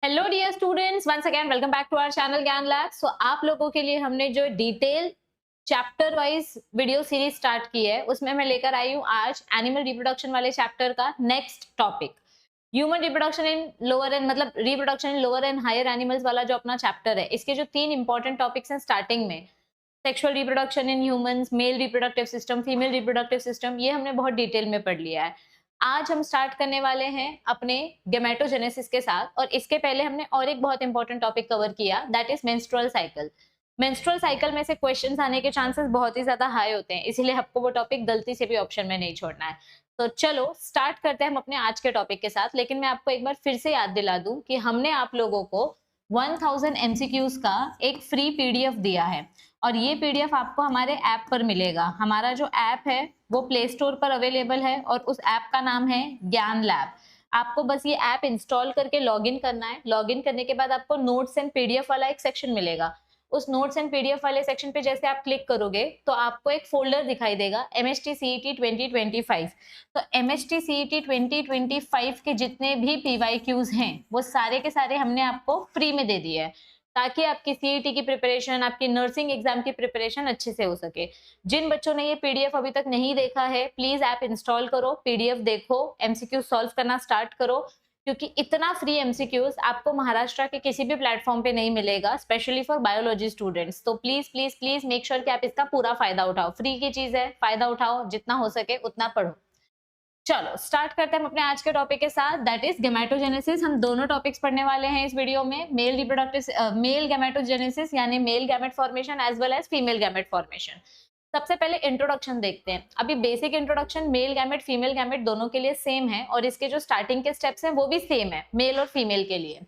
Hello dear students, once again welcome back to our channel Gyan lab. So आप लोगों के लिए हमने जो detail chapter wise video series start की है उसमें मैं लेकर आई हूँ आज एनिमल रिप्रोडक्शन वाले चैप्टर का next topic, human reproduction in lower and मतलब reproduction in lower and higher animals वाला जो अपना चैप्टर है। इसके जो 3 इंपॉर्टेंट टॉपिक्स हैं स्टार्टिंग में, sexual reproduction in humans, male reproductive system, female reproductive system, ये हमने बहुत डिटेल में पढ़ लिया है। आज हम स्टार्ट करने वाले हैं अपने गेमेटोजेनेसिस के साथ, और इसके पहले हमने और एक बहुत इंपॉर्टेंट टॉपिक कवर किया, that is menstrual cycle. Menstrual cycle में से क्वेश्चंस आने के चांसेस बहुत ही ज्यादा हाई होते हैं, इसीलिए आपको वो टॉपिक गलती से भी ऑप्शन में नहीं छोड़ना है। तो चलो स्टार्ट करते हैं हम अपने आज के टॉपिक के साथ। लेकिन मैं आपको एक बार फिर से याद दिला दूं कि हमने आप लोगों को 1000 एमसीक्यूज का एक फ्री पीडीएफ दिया है, और ये पीडीएफ आपको हमारे ऐप पर मिलेगा। हमारा जो ऐप है वो प्ले स्टोर पर अवेलेबल है, और उस ऐप का नाम है ज्ञान लैब। आपको बस ये ऐप इंस्टॉल करके लॉगिन करना है। लॉगिन करने के बाद आपको नोट्स एंड पीडीएफ वाला एक सेक्शन मिलेगा। उस नोट्स एंड पीडीएफ वाले सेक्शन पे जैसे आप क्लिक करोगे तो आपको एक फोल्डर दिखाई देगा, MHT CET 2025। तो MHT CET 2025 के जितने भी PYQs हैं वो सारे के सारे हमने आपको फ्री में दे दिए हैं, ताकि आपकी सीईटी की प्रिपरेशन, आपकी नर्सिंग एग्जाम की प्रिपरेशन अच्छे से हो सके। जिन बच्चों ने ये पीडीएफ अभी तक नहीं देखा है, प्लीज ऐप इंस्टॉल करो, पीडीएफ देखो, एमसीक्यू सॉल्व करना स्टार्ट करो, क्योंकि इतना फ्री एमसीक्यूज आपको महाराष्ट्र के किसी भी प्लेटफॉर्म पे नहीं मिलेगा, स्पेशली फॉर बायोलॉजी स्टूडेंट्स। तो please please please make sure कि आप इसका पूरा फायदा उठाओ। फ्री की चीज है, फायदा उठाओ, जितना हो सके उतना पढ़ो। चलो स्टार्ट करते हैं हम अपने आज के टॉपिक के साथ, दैट इज गेमेटोजेनेसिस। हम दोनों टॉपिक्स पढ़ने वाले हैं इस वीडियो में, मेल रिप्रोडक्टिव मेल गेमेटोजेनेसिस यानी male gamete formation as well as female gamete formation. सबसे पहले इंट्रोडक्शन देखते हैं। अभी basic introduction male gamete female gamete दोनों के लिए सेम है, और इसके जो स्टार्टिंग के स्टेप्स हैं वो भी सेम है मेल और फीमेल के लिए।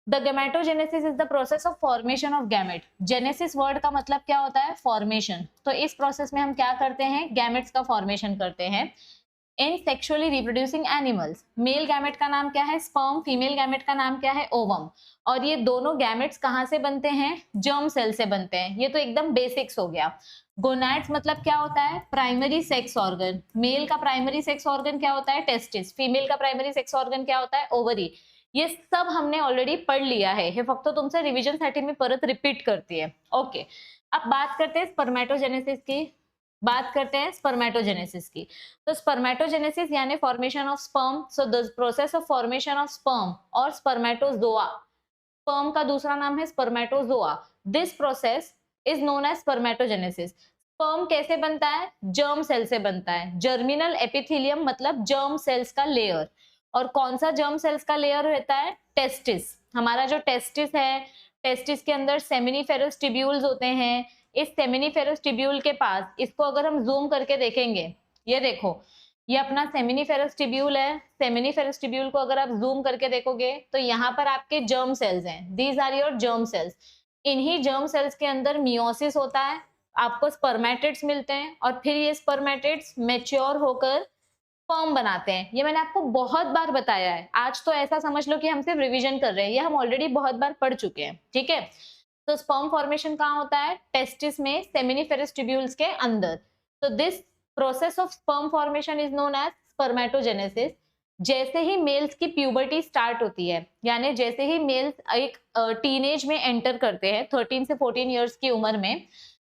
The gametogenesis is the process of formation of gamete. Genesis word का मतलब क्या होता है? फॉर्मेशन। तो इस प्रोसेस में हम क्या करते हैं? गैमेट्स का फॉर्मेशन करते हैं in sexually reproducing animals. Male gamete का नाम क्या है? स्पर्म। फीमेल गैमेट का नाम क्या है? ओवम। और ये दोनों गैमेट्स कहाँ से बनते हैं? जर्म सेल से बनते हैं। ये तो एकदम बेसिक्स हो गया। गोनैड्स मतलब क्या होता है? Primary sex organ. मेल का प्राइमरी सेक्स ऑर्गन क्या होता है? टेस्टिस। फीमेल का प्राइमरी सेक्स ऑर्गन क्या होता है? ओवरी। ये सब हमने ऑलरेडी पढ़ लिया है, हे फक्त तुमसे रिविजन साठी मी परत रिपीट करती है। ओके, अब बात करते हैं स्पर्मेटोजेनेसिस की। बात करते हैं स्पर्मेटोजेनेसिस की। तो स्पर्मेटोजेनेसिस यानी formation of sperm. So the process of formation of sperm और स्पर्मेटोजोआ। स्पर्म का दूसरा नाम है spermatozoa. This process is known as spermatogenesis. Sperm कैसे बनता है? जर्म सेल से बनता है। जर्मिनल एपिथेलियम मतलब जर्म सेल्स का लेयर। और कौन सा जर्म सेल्स का लेयर रहता है? टेस्टिस। हमारा जो टेस्टिस है, टेस्टिस के अंदर सेमिनिफेरस टिब्यूल्स होते हैं। इस सेमिनिफेरस टिब्यूल के पास, इसको अगर हम जूम करके देखेंगे, ये देखो, ये अपना सेमिनिफेरस टिब्यूल है। सेमिनिफेरस टिब्यूल को अगर आप जूम करके देखोगे तो यहाँ पर आपके जर्म सेल्स हैं। These are your germ cells. इन्हीं जर्म सेल्स के अंदर मियोसिस होता है, आपको स्पर्मेटिड्स मिलते हैं, और फिर ये स्पर्मेटिड्स मैच्योर होकर स्पर्म बनाते हैं। ये मैंने आपको बहुत बार बताया है, आज तो ऐसा समझ लो कि हम सिर्फ रिवीजन कर रहे हैं, ये हम ऑलरेडी बहुत बार पढ़ चुके हैं। ठीक है, तो स्पर्म फॉर्मेशन कहाँ होता है? टेस्टिस में, सेमिनिफेरस ट्यूब्यूल्स के अंदर। तो this process of sperm formation is known as spermatogenesis. जैसे ही मेल्स की प्यूबर्टी स्टार्ट होती है, यानी जैसे ही मेल्स एक टीनेज में एंटर करते हैं 13 से 14 इयर्स की उम्र में,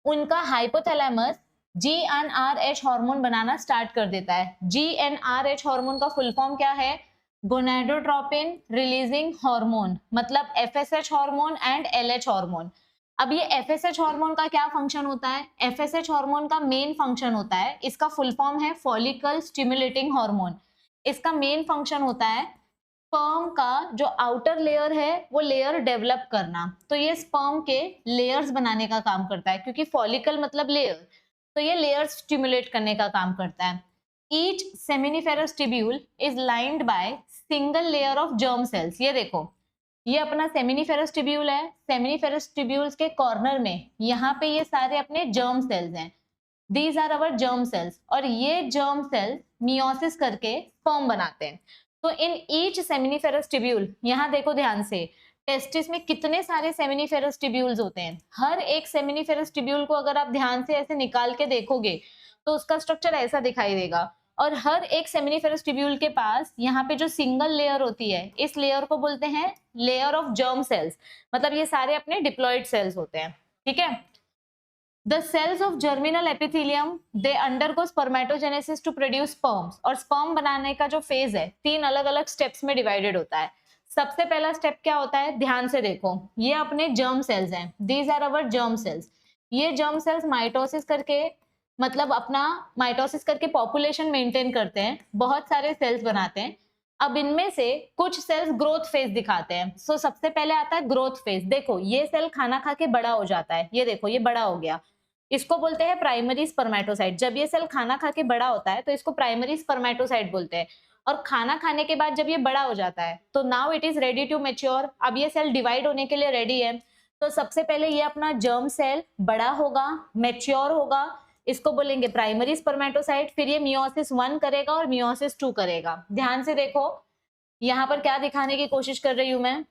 उनका हाइपोथैलेमस GnRH हार्मोन बनाना स्टार्ट कर देता है। GnRH हार्मोन का फुल फॉर्म क्या है? गोनाडोट्रोपिन रिलीजिंग हार्मोन, मतलब FSH hormone and LH hormone. अब ये FSH हार्मोन का क्या फंक्शन होता है? FSH हार्मोन का मेन फंक्शन होता है, इसका फुल फॉर्म है फॉलिकल स्टिमुलेटिंग हार्मोन। इसका मेन फंक्शन होता है स्पर्म का जो आउटर लेयर है वो लेयर डेवलप करना। तो ये स्पर्म के लेयर्स बनाने का काम करता है, क्योंकि फॉलिकल मतलब लेयर, तो ये लेयर्स स्टिमुलेट करने का काम करता है। Each seminiferous tubule is lined by single layer of germ cells। ये देखो, ये अपना सेमिनिफेरस ट्यूब्यूल है। सेमिनिफेरस ट्यूब्यूल्स के कॉर्नर में यहाँ पे ये सारे अपने जर्म सेल्स हैं। These are our germ cells, और ये जर्म सेल्स मियोसिस करके स्पर्म बनाते हैं। तो इन ईच सेमिनिफेरस ट्यूब्यूल, यहाँ देखो ध्यान से, टेस्टिस में कितने सारे सेमिनिफेरस ट्यूब्यूल्स होते हैं। हर एक सेमिनिफेरस ट्यूब्यूल को अगर आप ध्यान से ऐसे निकाल के देखोगे तो उसका स्ट्रक्चर ऐसा दिखाई देगा। और हर एक सेमिनिफेरस ट्यूब्यूल के पास यहाँ पे जो सिंगल लेयर होती है, इस लेयर को बोलते हैं लेयर ऑफ जर्म सेल्स, मतलब ये सारे अपने डिप्लॉइड सेल्स होते हैं, ठीक है। The cells of germinal epithelium they undergo spermatogenesis to produce sperms, और sperm बनाने का जो फेज है 3 अलग अलग स्टेप्स में डिवाइडेड होता है। सबसे पहला स्टेप क्या होता है, ध्यान से देखो, ये अपने जर्म सेल्स हैं, these are our germ cells. ये जर्म सेल्स माइटोसिस करके, मतलब अपना माइटोसिस करके पॉपुलेशन मेंटेन करते हैं, बहुत सारे सेल्स बनाते हैं। अब इनमें से कुछ सेल्स ग्रोथ फेज दिखाते हैं। सो सबसे पहले आता है ग्रोथ फेज। देखो ये सेल खाना खा के बड़ा हो जाता है, ये देखो ये बड़ा हो गया, इसको बोलते हैं प्राइमरी स्पर्मेटोसाइट। जब ये सेल खाना खा के बड़ा होता है तो इसको प्राइमरी स्पर्मेटोसाइट बोलते हैं। और खाना खाने के बाद जब ये बड़ा हो जाता है तो now it is ready to mature, अब ये सेल डिवाइड होने के लिए रेडी है। तो सबसे पहले ये अपना जर्म सेल बड़ा होगा, मैच्योर होगा, इसको बोलेंगे प्राइमरी स्पर्मेटोसाइट। फिर ये मियोसिस 1 करेगा और मियोसिस 2 करेगा। ध्यान से देखो यहाँ पर क्या दिखाने की कोशिश कर रही हूं मैं,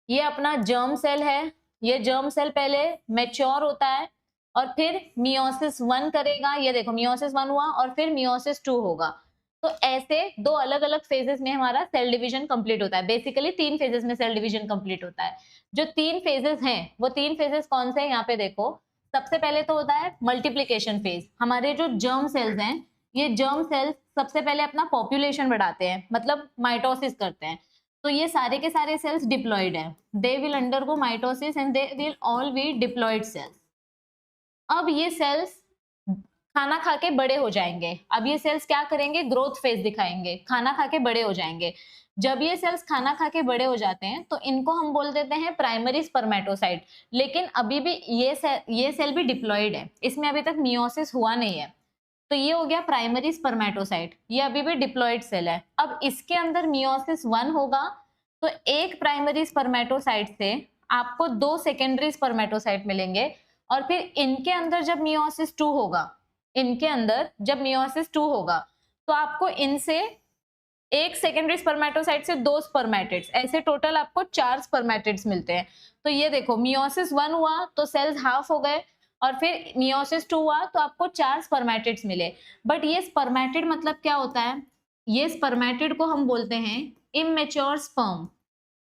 ये अपना जर्म सेल है, ये जर्म सेल पहले मैच्योर होता है और फिर मियोसिस 1 करेगा, ये देखो मियोसिस 1 हुआ और फिर मियोसिस 2 होगा। तो ऐसे 2 अलग अलग फेजेस में हमारा सेल डिवीजन कंप्लीट होता है। बेसिकली 3 फेजेस में सेल डिवीजन कंप्लीट होता है। जो 3 फेजेस हैं वो 3 फेजेस कौन से हैं, यहाँ पे देखो। सबसे पहले तो होता है मल्टीप्लीकेशन फेज। हमारे जो जर्म सेल्स हैं, ये जर्म सेल्स सबसे पहले अपना पॉपुलेशन बढ़ाते हैं, मतलब माइटोसिस करते हैं। तो ये सारे के सारे सेल्स डिप्लॉइड हैं, they will undergo mitosis and they will all B diploid sales. अब ये सेल्स खाना खा के बड़े हो जाएंगे। अब ये सेल्स क्या करेंगे, ग्रोथ फेज दिखाएंगे, खाना खा के बड़े हो जाएंगे। जब ये सेल्स खाना खा के बड़े हो जाते हैं तो इनको हम बोल देते हैं प्राइमरी स्पर्मेटोसाइट। लेकिन अभी भी ये सेल भी डिप्लॉइड है, इसमें अभी तक मियोसिस हुआ नहीं है। तो ये हो गया प्राइमरी स्पर्मेटोसाइट, ये अभी भी डिप्लॉइड सेल है। अब इसके अंदर मियोसिस 1 होगा तो एक प्राइमरी स्पर्मेटोसाइट से आपको 2 सेकेंडरी स्पर्मेटोसाइट मिलेंगे। और फिर इनके अंदर जब मियोसिस 2 होगा, इनके अंदर जब मियोसिस 2 होगा तो आपको इनसे एक सेकेंडरी स्पर्मेटोसाइट से 2 स्पर्मेटिड्स, ऐसे टोटल आपको 4 स्पर्मेटिड्स मिलते हैं। तो ये देखो मियोसिस 1 हुआ तो सेल्स हाफ हो गए और फिर मियोसिस 2 हुआ तो आपको 4 स्पर्मेटिड्स मिले। बट ये स्पर्मेटिड मतलब क्या होता है, ये स्पर्मेटिड को हम बोलते हैं इमैच्योर स्पर्म।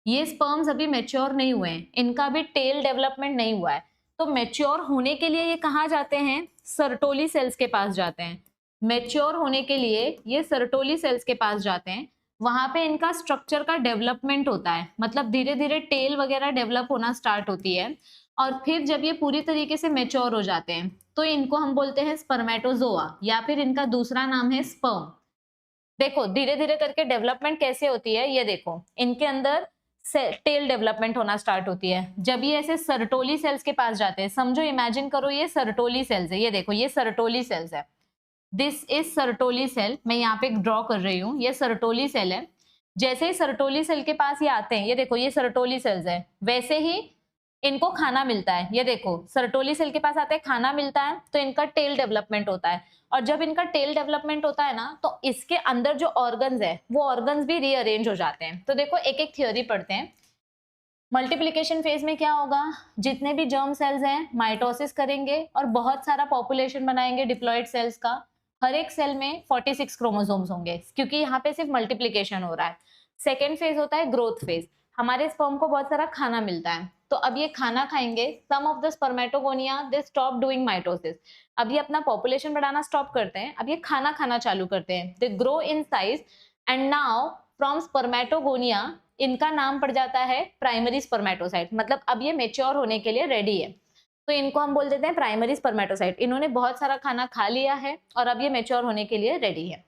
ये स्पर्म्स अभी मैच्योर नहीं हुए हैं, इनका अभी टेल डेवलपमेंट नहीं हुआ है। तो मैच्योर होने के लिए ये कहाँ जाते हैं, सर्टोली सेल्स के पास जाते हैं। मैच्योर होने के लिए ये सर्टोली सेल्स के पास जाते हैं, वहां पे इनका स्ट्रक्चर का डेवलपमेंट होता है, मतलब धीरे धीरे टेल वगैरह डेवलप होना स्टार्ट होती है। और फिर जब ये पूरी तरीके से मैच्योर हो जाते हैं तो इनको हम बोलते हैं स्पर्मेटोजोआ, या फिर इनका दूसरा नाम है स्पर्म। देखो धीरे धीरे करके डेवलपमेंट कैसे होती है, ये देखो इनके अंदर टेल डेवलपमेंट होना स्टार्ट होती है। जब ये ऐसे सर्टोली सेल्स के पास जाते हैं, समझो इमेजिन करो ये सर्टोली सेल्स है, ये देखो ये सर्टोली सेल्स है, दिस इज सर्टोली सेल। मैं यहाँ पे ड्रॉ कर रही हूँ, ये सर्टोली सेल है। जैसे ही सर्टोली सेल के पास ये आते हैं, ये देखो ये सर्टोली सेल्स है, वैसे ही इनको खाना मिलता है। ये देखो सर्टोली सेल के पास आते हैं, खाना मिलता है तो इनका टेल डेवलपमेंट होता है। और जब इनका टेल डेवलपमेंट होता है ना तो इसके अंदर जो ऑर्गन्स है वो ऑर्गन्स भी रीअरेंज हो जाते हैं। तो देखो एक एक थ्योरी पढ़ते हैं। मल्टीप्लिकेशन फेज में क्या होगा, जितने भी जर्म सेल्स हैं माइटोसिस करेंगे और बहुत सारा पॉपुलेशन बनाएंगे डिप्लॉइड सेल्स का। हर एक सेल में 46 क्रोमोसोम्स होंगे क्योंकि यहाँ पे सिर्फ मल्टीप्लिकेशन हो रहा है। सेकेंड फेज होता है ग्रोथ फेज, हमारे स्पर्म को बहुत सारा खाना मिलता है तो अब ये खाना खाएंगे। Some of the spermatogonia they stop doing mitosis, अब ये अपना पॉपुलेशन बढ़ाना स्टॉप करते हैं, अब ये खाना खाना चालू करते हैं। They grow in size and now from spermatogonia इनका नाम पड़ जाता है प्राइमरी स्पर्मेटोसाइट, मतलब अब ये मेच्योर होने के लिए रेडी है। तो इनको हम बोल देते हैं प्राइमरी स्पर्मेटोसाइट। इन्होंने बहुत सारा खाना खा लिया है और अब ये मेच्योर होने के लिए रेडी है।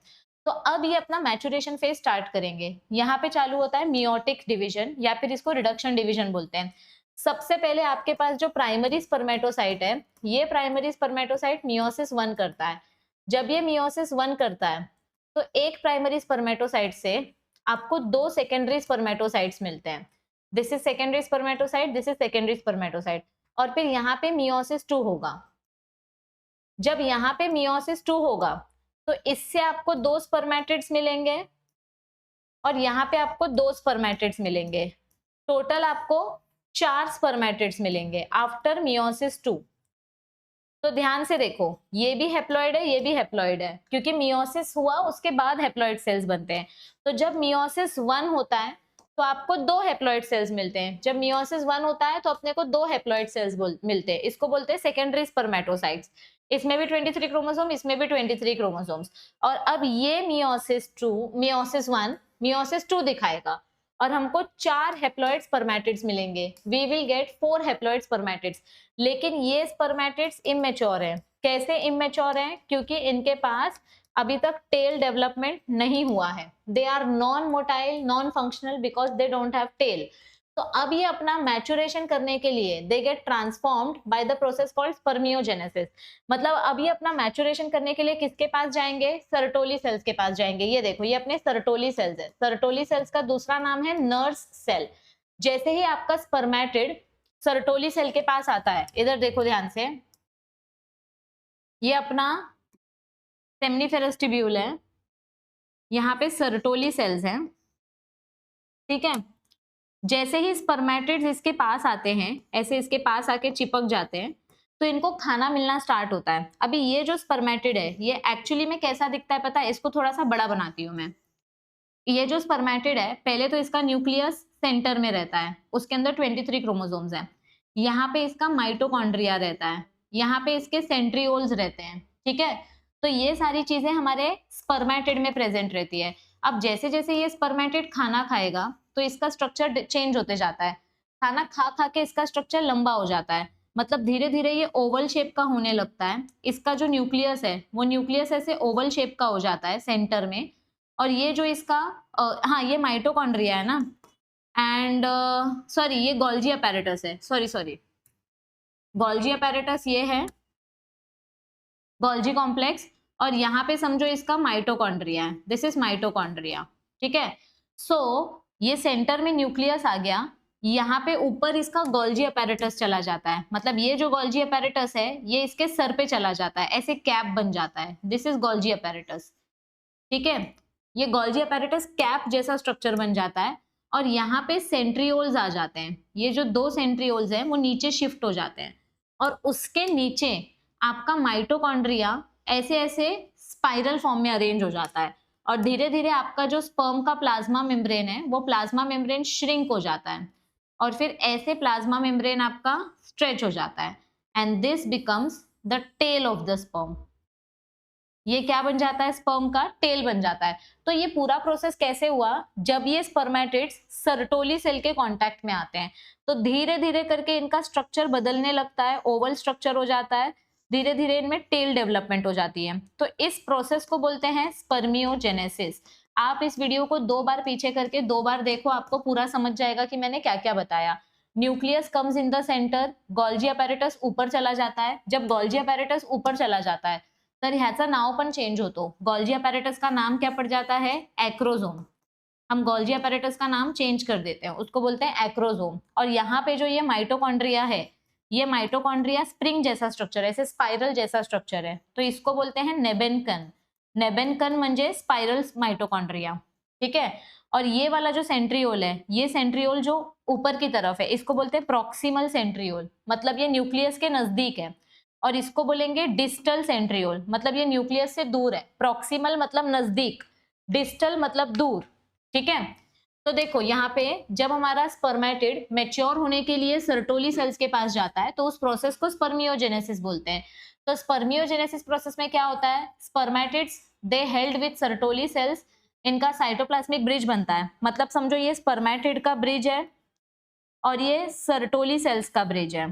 तो अब ये अपना मैचुरेशन फेज स्टार्ट करेंगे। यहाँ पे चालू होता है मियोटिक डिवीजन या फिर इसको रिडक्शन डिवीजन बोलते हैं। सबसे पहले आपके पास जो प्राइमरी स्पर्मेटोसाइट है, ये प्राइमरी स्पर्मेटोसाइट मियोसिस 1 करता है। जब ये मियोसिस 1 करता है तो एक प्राइमरी स्पर्मेटोसाइट से आपको 2 सेकेंडरी स्पर्मेटोसाइट्स मिलते हैं। This is secondary spermatocyte, this is secondary spermatocyte. और फिर यहाँ पे मियोसिस 2 होगा। जब यहाँ पे मियोसिस 2 होगा तो इससे आपको 2 स्पर्मेटिड्स मिलेंगे और यहाँ पे आपको 2 स्पर्मेटिड्स मिलेंगे। टोटल आपको 4 स्पर्मेटिड्स मिलेंगे आफ्टर मियोसिस 2। तो ध्यान से देखो, ये भी हेप्लॉइड है, ये भी हेप्लॉइड है, क्योंकि मियोसिस हुआ उसके बाद हेप्लॉइड सेल्स बनते हैं। तो जब मियोसिस 1 होता है तो आपको 2 हेप्लॉइड सेल्स मिलते हैं। जब मियोसिस 1 होता है तो अपने को 2 हेप्लॉइड सेल्स मिलते हैं। इसको बोलते हैं सेकेंडरी स्पर्मेटोसाइट्स। इसमें भी 23 क्रोमोसोम, इसमें भी 23 क्रोमोसोम्स। और अब ये मियोसिस 1 मियोसिस 2 दिखाएगा और हमको 4 हेप्लॉइड स्पर्मेटिड्स मिलेंगे। We will get 4 haploid spermatids. लेकिन ये स्पर्मेटिड्स इमेच्योर हैं। कैसे इमेच्योर हैं? क्योंकि इनके पास अभी तक टेल डेवलपमेंट नहीं हुआ है। They are non motile, non functional because they don't have tail. तो अब ये अपना मैचुरेशन करने के लिए they get transformed by the process called spermiogenesis. मतलब अब ये अपना मैचुरेशन करने के लिए किसके पास जाएंगे? सर्टोली सेल्स के पास जाएंगे। ये देखो, ये अपने सर्टोली सेल्स है। सर्टोली सेल्स का दूसरा नाम है नर्स सेल। जैसे ही आपका स्पर्मेटिड सर्टोली सेल के पास आता है, इधर देखो ध्यान से, ये अपना सेमनीफेरस ट्यूब्यूल है, यहाँ पे सर्टोली सेल्स हैं, ठीक है। जैसे ही स्पर्मेटिड्स इसके पास आते हैं, ऐसे इसके पास आके चिपक जाते हैं, तो इनको खाना मिलना स्टार्ट होता है। अभी ये जो स्पर्मेटिड है ये एक्चुअली में कैसा दिखता है पता है? इसको थोड़ा सा बड़ा बनाती हूँ मैं। ये जो स्पर्मेटिड है, पहले तो इसका न्यूक्लियस सेंटर में रहता है, उसके अंदर 23 क्रोमोसोम्स हैं। यहाँ पे इसका माइटोकॉन्ड्रिया रहता है, यहाँ पे इसके सेंट्रियोल्स रहते हैं, ठीक है। तो ये सारी चीजें हमारे स्पर्मेटिड में प्रेजेंट रहती है। अब जैसे जैसे ये स्पर्मेटिड खाना खाएगा तो इसका स्ट्रक्चर चेंज होते जाता है। खाना खा खा के इसका स्ट्रक्चर लंबा हो जाता है, मतलब धीरे धीरे ये ओवल शेप का होने लगता है। इसका जो न्यूक्लियस है वो न्यूक्लियस ऐसे ओवल शेप का हो जाता है सेंटर में। और ये जो इसका हाँ, ये माइटोकॉन्ड्रिया है ना, एंड सॉरी ये गोल्जी अपैरेटस है, सॉरी गोल्जी अपैरेटस ये है, गोल्जी कॉम्प्लेक्स। और यहाँ पे समझो इसका माइटोकॉन्ड्रिया है, दिस इज माइटोकॉन्ड्रिया, ठीक है। सो ये सेंटर में न्यूक्लियस आ गया, यहाँ पे ऊपर इसका गोल्जी अपैरेटस चला जाता है। मतलब ये जो गोल्जी अपैरेटस है ये इसके सर पे चला जाता है, ऐसे कैप बन जाता है, दिस इज गोल्जी अपैरेटस, ठीक है। ये गोल्जी अपैरेटस कैप जैसा स्ट्रक्चर बन जाता है और यहाँ पे सेंट्रियोल्स आ जाते हैं। ये जो 2 सेंट्रियोल्स हैं वो नीचे शिफ्ट हो जाते हैं और उसके नीचे आपका माइटोकॉन्ड्रिया ऐसे ऐसे स्पाइरल फॉर्म में अरेंज हो जाता है और धीरे धीरे आपका जो स्पर्म का प्लाज्मा मेम्ब्रेन है वो प्लाज्मा मेम्ब्रेन श्रिंक हो जाता है और फिर ऐसे प्लाज्मा मेम्ब्रेन आपका स्ट्रेच हो जाता है and this becomes the tail of the sperm. ये क्या बन जाता है? स्पर्म का टेल बन जाता है। तो ये पूरा प्रोसेस कैसे हुआ? जब ये स्पर्मेटिड्स सर्टोली सेल के कांटेक्ट में आते हैं तो धीरे धीरे करके इनका स्ट्रक्चर बदलने लगता है, ओवल स्ट्रक्चर हो जाता है, धीरे धीरे इनमें टेल डेवलपमेंट हो जाती है। तो इस प्रोसेस को बोलते हैं स्पर्मियोजेनेसिस। आप इस वीडियो को 2 बार पीछे करके 2 बार देखो, आपको पूरा समझ जाएगा कि मैंने क्या क्या बताया। Nucleus comes in the centre, Golgi apparatus ऊपर चला जाता है। जब गोल्जी अपैरेटस ऊपर चला जाता है तर ह्याचा नाव पण चेंज होतो। गोल्जी अपैरेटस का नाम क्या पड़ जाता है? एक्रोसोम। हम गोल्जी अपैरेटस का नाम चेंज कर देते हैं, उसको बोलते हैं एक्रोसोम। और यहाँ पे जो ये माइटोकॉन्ड्रिया है, ये माइटोकॉन्ड्रिया स्प्रिंग जैसा स्ट्रक्चर है, ऐसे स्पाइरल जैसा स्ट्रक्चर है, तो इसको बोलते हैं नेबेनकन। नेबेनकन म्हणजे स्पाइरल माइटोकॉन्ड्रिया, ठीक है। और ये वाला जो सेंट्रियोल है, ये सेंट्रियोल जो ऊपर की तरफ है, इसको बोलते हैं प्रॉक्सिमल सेंट्रियोल, मतलब ये न्यूक्लियस के नजदीक है। और इसको बोलेंगे डिस्टल सेंट्रियोल, मतलब ये न्यूक्लियस से दूर है। प्रॉक्सिमल मतलब नजदीक, डिस्टल मतलब दूर, ठीक है। तो देखो यहाँ पे जब हमारा स्पर्मेटिड मैच्योर होने के लिए सर्टोली सेल्स के पास जाता है तो उस प्रोसेस को स्पर्मियोजेनेसिस बोलते हैं। तो स्पर्मियोजेनेसिस प्रोसेस में क्या होता है? Spermatids they held with Sertoli cells, इनका साइटोप्लाज्मिक ब्रिज बनता है। मतलब समझो ये स्पर्मेटिड का ब्रिज है और ये सर्टोली सेल्स का ब्रिज है।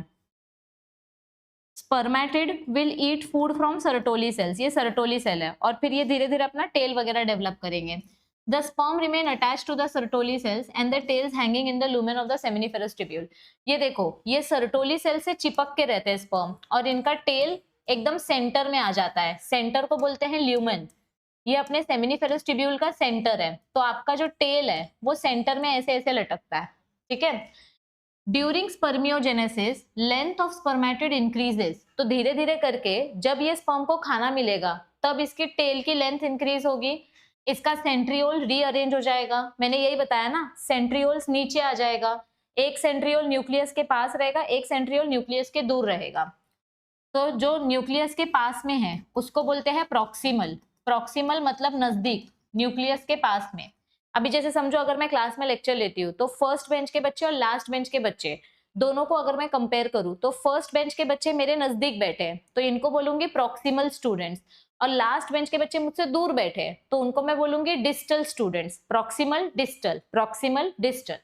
Spermatid will eat food from Sertoli cells, ये सर्टोली सेल है, और फिर ये धीरे धीरे अपना टेल वगैरह डेवलप करेंगे। The sperm remain attached to the Sertoli cells and their tails hanging in the lumen of the seminiferous tubule. ये देखो, ये सर्टोली सेल से चिपक के रहते हैं स्पर्म और इनका टेल एकदम सेंटर में आ जाता है। सेंटर को बोलते हैं ल्यूमेन। ये अपने सेमिनिफेरस ट्यूब्यूल का सेंटर है, तो आपका जो टेल है वो सेंटर में ऐसे ऐसे लटकता है, ठीक है। During spermiogenesis length of spermatid increases, तो धीरे धीरे करके जब ये स्पर्म को खाना मिलेगा तब इसकी टेल की लेंथ इंक्रीज होगी, इसका सेंट्रियोल रीअरेंज हो जाएगा। मैंने यही बताया ना, सेंट्रियोल्स नीचे आ जाएगा, एक सेंट्रियोल न्यूक्लियस के पास रहेगा, एक सेंट्रियोल न्यूक्लियस के दूर रहेगा। तो जो न्यूक्लियस के पास में है उसको बोलते हैं प्रॉक्सिमल। प्रॉक्सिमल मतलब नजदीक, न्यूक्लियस के पास में। अभी जैसे समझो अगर मैं क्लास में लेक्चर लेती हूँ तो फर्स्ट बेंच के बच्चे और लास्ट बेंच के बच्चे दोनों को अगर मैं कंपेयर करूँ तो फर्स्ट बेंच के बच्चे मेरे नजदीक बैठे हैं तो इनको बोलूंगी प्रॉक्सिमल स्टूडेंट्स, और लास्ट बेंच के बच्चे मुझसे दूर बैठे हैं तो उनको मैं बोलूंगी distal students. Proximal distal, proximal distal.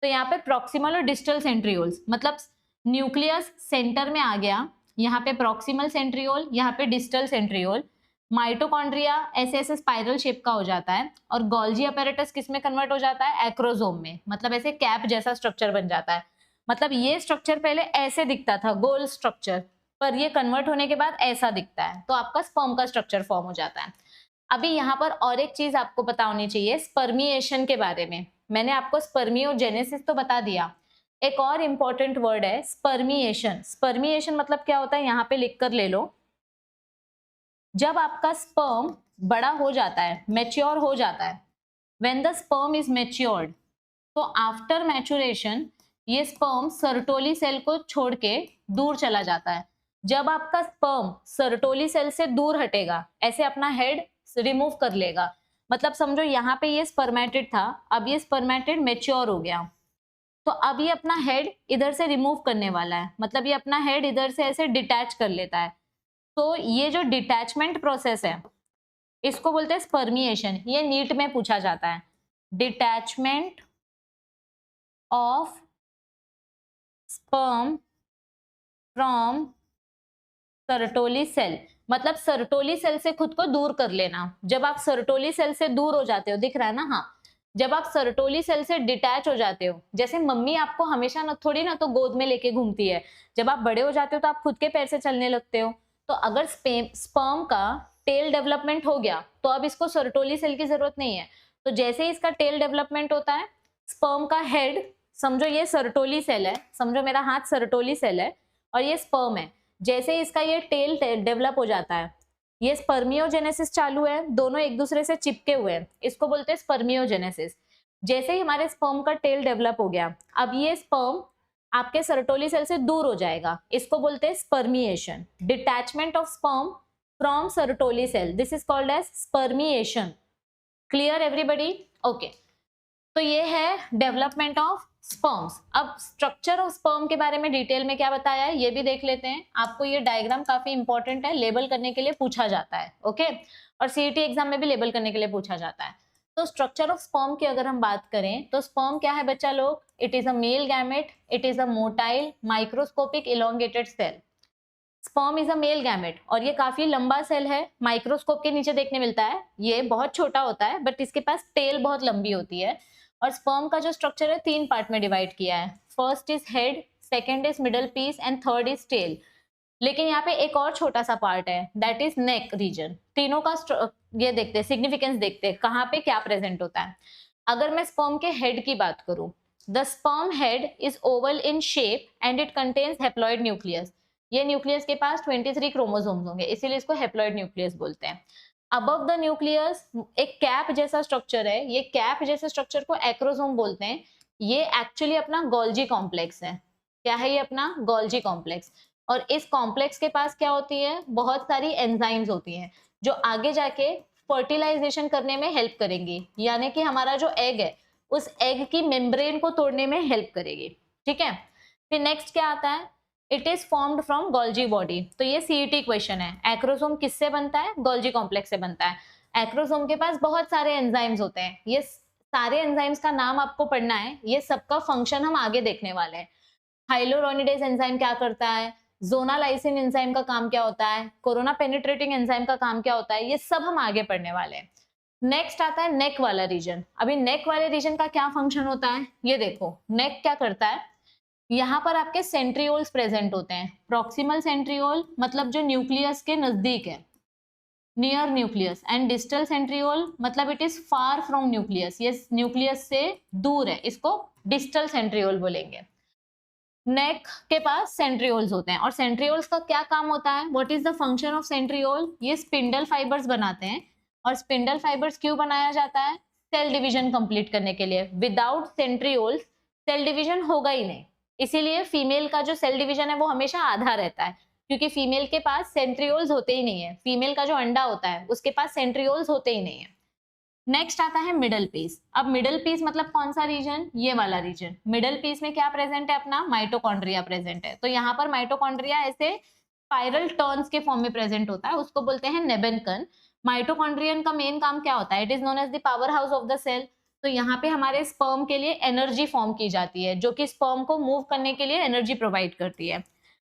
तो यहाँ पे प्रॉक्सिमल और डिस्टल सेंट्रियोल्स मतलब न्यूक्लियस सेंटर में आ गया, यहाँ पे प्रॉक्सिमल सेंट्रियोल, यहाँ पे डिस्टल सेंट्रियोल। माइटोकॉन्ड्रिया ऐसे ऐसे स्पाइरल शेप का हो जाता है और गोल्जी अपैरेटस किस में कन्वर्ट हो जाता है, एक्रोसोम में, मतलब ऐसे कैप जैसा स्ट्रक्चर बन जाता है। मतलब ये स्ट्रक्चर पहले ऐसे दिखता था, गोल स्ट्रक्चर, पर ये कन्वर्ट होने के बाद ऐसा दिखता है, तो आपका स्पर्म का स्ट्रक्चर फॉर्म हो जाता है। अभी यहाँ पर और एक चीज आपको पता होनी चाहिए स्पर्मिएशन के बारे में। मैंने आपको स्पर्मियोजेनेसिस तो बता दिया, एक और इंपॉर्टेंट वर्ड है स्पर्मिएशन। स्पर्मिएशन मतलब क्या होता है, यहाँ पे लिख कर ले लो। जब आपका स्पर्म बड़ा हो जाता है, मैच्योर हो जाता है, when the sperm is matured, तो आफ्टर मैच्योरेशन ये स्पर्म सर्टोली सेल को छोड़ के दूर चला जाता है। जब आपका स्पर्म सर्टोली सेल से दूर हटेगा, ऐसे अपना हेड रिमूव कर लेगा, मतलब समझो यहाँ पे ये स्पर्मेटिड था, अब ये स्पर्मेटिड मैच्योर हो गया, तो अब ये अपना हेड इधर से रिमूव करने वाला है, मतलब ये अपना हेड इधर से ऐसे डिटैच कर लेता है। तो ये जो डिटैचमेंट प्रोसेस है इसको बोलते हैं स्पर्मिएशन। ये नीट में पूछा जाता है, detachment of sperm from Sertoli cell, मतलब सर्टोली सेल से खुद को दूर कर लेना। जब आप सर्टोली सेल से दूर हो जाते हो, दिख रहा है ना, हाँ, जब आप सर्टोली सेल से डिटैच हो जाते हो, जैसे मम्मी आपको हमेशा न थोड़ी ना तो गोद में लेके घूमती है, जब आप बड़े हो जाते हो तो आप खुद के पैर से चलने लगते हो। तो अगर स्पर्म का टेल डेवलपमेंट हो गया तो अब इसको सर्टोली सेल की जरूरत नहीं है। तो जैसे ही इसका टेल डेवलपमेंट होता है, स्पर्म का हेड, समझो ये सर्टोली सेल है, समझो मेरा हाथ सर्टोली सेल है और ये स्पर्म है, जैसे ही इसका ये टेल डेवलप हो जाता है, ये स्पर्मियोजेनेसिस चालू है, दोनों एक दूसरे से चिपके हुए हैं, इसको बोलते हैं स्पर्मियोजेनेसिस। जैसे ही हमारे स्पर्म का टेल डेवलप हो गया, अब ये स्पर्म आपके सर्टोली सेल से दूर हो जाएगा, इसको बोलते हैं spermiation. Detachment of sperm from Sertoli cell, this is called as spermiation. Clear everybody? Okay, तो ये है डेवलपमेंट ऑफ स्पर्म्स। अब स्ट्रक्चर ऑफ स्पर्म के बारे में डिटेल में क्या बताया है ये भी देख लेते हैं। आपको ये डायग्राम काफी इंपॉर्टेंट है, लेबल करने के लिए पूछा जाता है, ओके, और सीईटी एग्जाम में भी लेबल करने के लिए पूछा जाता है। तो स्ट्रक्चर ऑफ स्पर्म की अगर हम बात करें तो स्पर्म क्या है बच्चा लोग, it is a male gamete, it is a motile microscopic elongated cell. Sperm is a male gamete और ये काफी लंबा सेल है, माइक्रोस्कोप के नीचे देखने मिलता है, ये बहुत छोटा होता है बट इसके पास टेल बहुत लंबी होती है। और स्पर्म का जो स्ट्रक्चर है 3 पार्ट में डिवाइड किया है, first is head, second is middle piece and third is tail. लेकिन यहाँ पे एक और छोटा सा पार्ट है, दैट इज नेक रीजन। तीनों का ये देखते हैं, सिग्निफिकेंस देखते हैं कहाँ पे क्या प्रेजेंट होता है। अगर मैं स्पर्म के हेड की बात करूं, the sperm head is oval in shape and it contains haploid nucleus. ये न्यूक्लियस के पास 23 क्रोमोसोम्स होंगे, इसीलिए इसको हेप्लॉइड न्यूक्लियस बोलते हैं। अबव द न्यूक्लियस एक कैप जैसा स्ट्रक्चर है, ये कैप जैसे स्ट्रक्चर को एक्रोसोम बोलते हैं। ये एक्चुअली अपना गोल्जी कॉम्प्लेक्स है। क्या है ये? अपना गोल्जी कॉम्प्लेक्स। और इस कॉम्प्लेक्स के पास क्या होती है, बहुत सारी एंजाइम्स होती हैं जो आगे जाके फर्टिलाइजेशन करने में हेल्प करेंगी, यानी कि हमारा जो एग है उस एग की मेम्ब्रेन को तोड़ने में हेल्प करेगी, ठीक है। फिर नेक्स्ट क्या आता है, it is formed from Golgi body. तो ये सीईटी क्वेश्चन है, एक्रोसोम किससे बनता है? गोल्जी कॉम्प्लेक्स से बनता है। एक्रोसोम के पास बहुत सारे एंजाइम्स होते हैं, ये सारे एंजाइम्स का नाम आपको पढ़ना है, ये सबका फंक्शन हम आगे देखने वाले हैं। हाइलोरोनिडेज एंजाइम क्या करता है, जोनालाइसिन एंजाइम का काम क्या होता है, कोरोना पेनिट्रेटिंग एंजाइम का काम क्या होता है, ये सब हम आगे पढ़ने वाले हैं। नेक्स्ट आता है नेक वाला रीजन। अभी नेक वाले रीजन का क्या फंक्शन होता है ये देखो। नेक क्या करता है, यहाँ पर आपके सेंट्रियोल्स प्रेजेंट होते हैं। प्रॉक्सिमल सेंट्रियोल मतलब जो न्यूक्लियस के नजदीक है, near nucleus, and distal centriole मतलब it is far from nucleus, ये न्यूक्लियस से दूर है, इसको डिस्टल सेंट्रियोल बोलेंगे। नेक के पास सेंट्रियोल्स होते हैं और सेंट्रियोल्स का क्या काम होता है, what is the function of centriole, ये स्पिंडल फाइबर्स बनाते हैं। और स्पिंडल फाइबर्स क्यों बनाया जाता है? सेल डिवीजन कंप्लीट करने के लिए। विदाउट सेंट्रियोल्स सेल डिवीजन होगा ही नहीं, इसीलिए फीमेल का जो सेल डिवीजन है वो हमेशा आधा रहता है, क्योंकि फीमेल के पास सेंट्रियोल्स होते ही नहीं है, फीमेल का जो अंडा होता है उसके पास सेंट्रियोल्स होते ही नहीं है। नेक्स्ट आता है मिडल पीस। अब मिडल पीस मतलब कौन सा रीजन? ये वाला रीजन। मिडल पीस में क्या प्रेजेंट है? अपना माइटोकॉन्ड्रिया प्रेजेंट है। तो यहाँ पर माइटोकॉन्ड्रिया ऐसे स्पाइरल टर्न्स के फॉर्म में प्रेजेंट होता है, उसको बोलते हैं नेबेनकन। माइटोकॉन्ड्रियन का मेन काम क्या होता है? It is known as the power house of the cell. तो यहाँ पे हमारे स्पर्म के लिए एनर्जी फॉर्म की जाती है, जो कि स्पर्म को मूव करने के लिए एनर्जी प्रोवाइड करती है।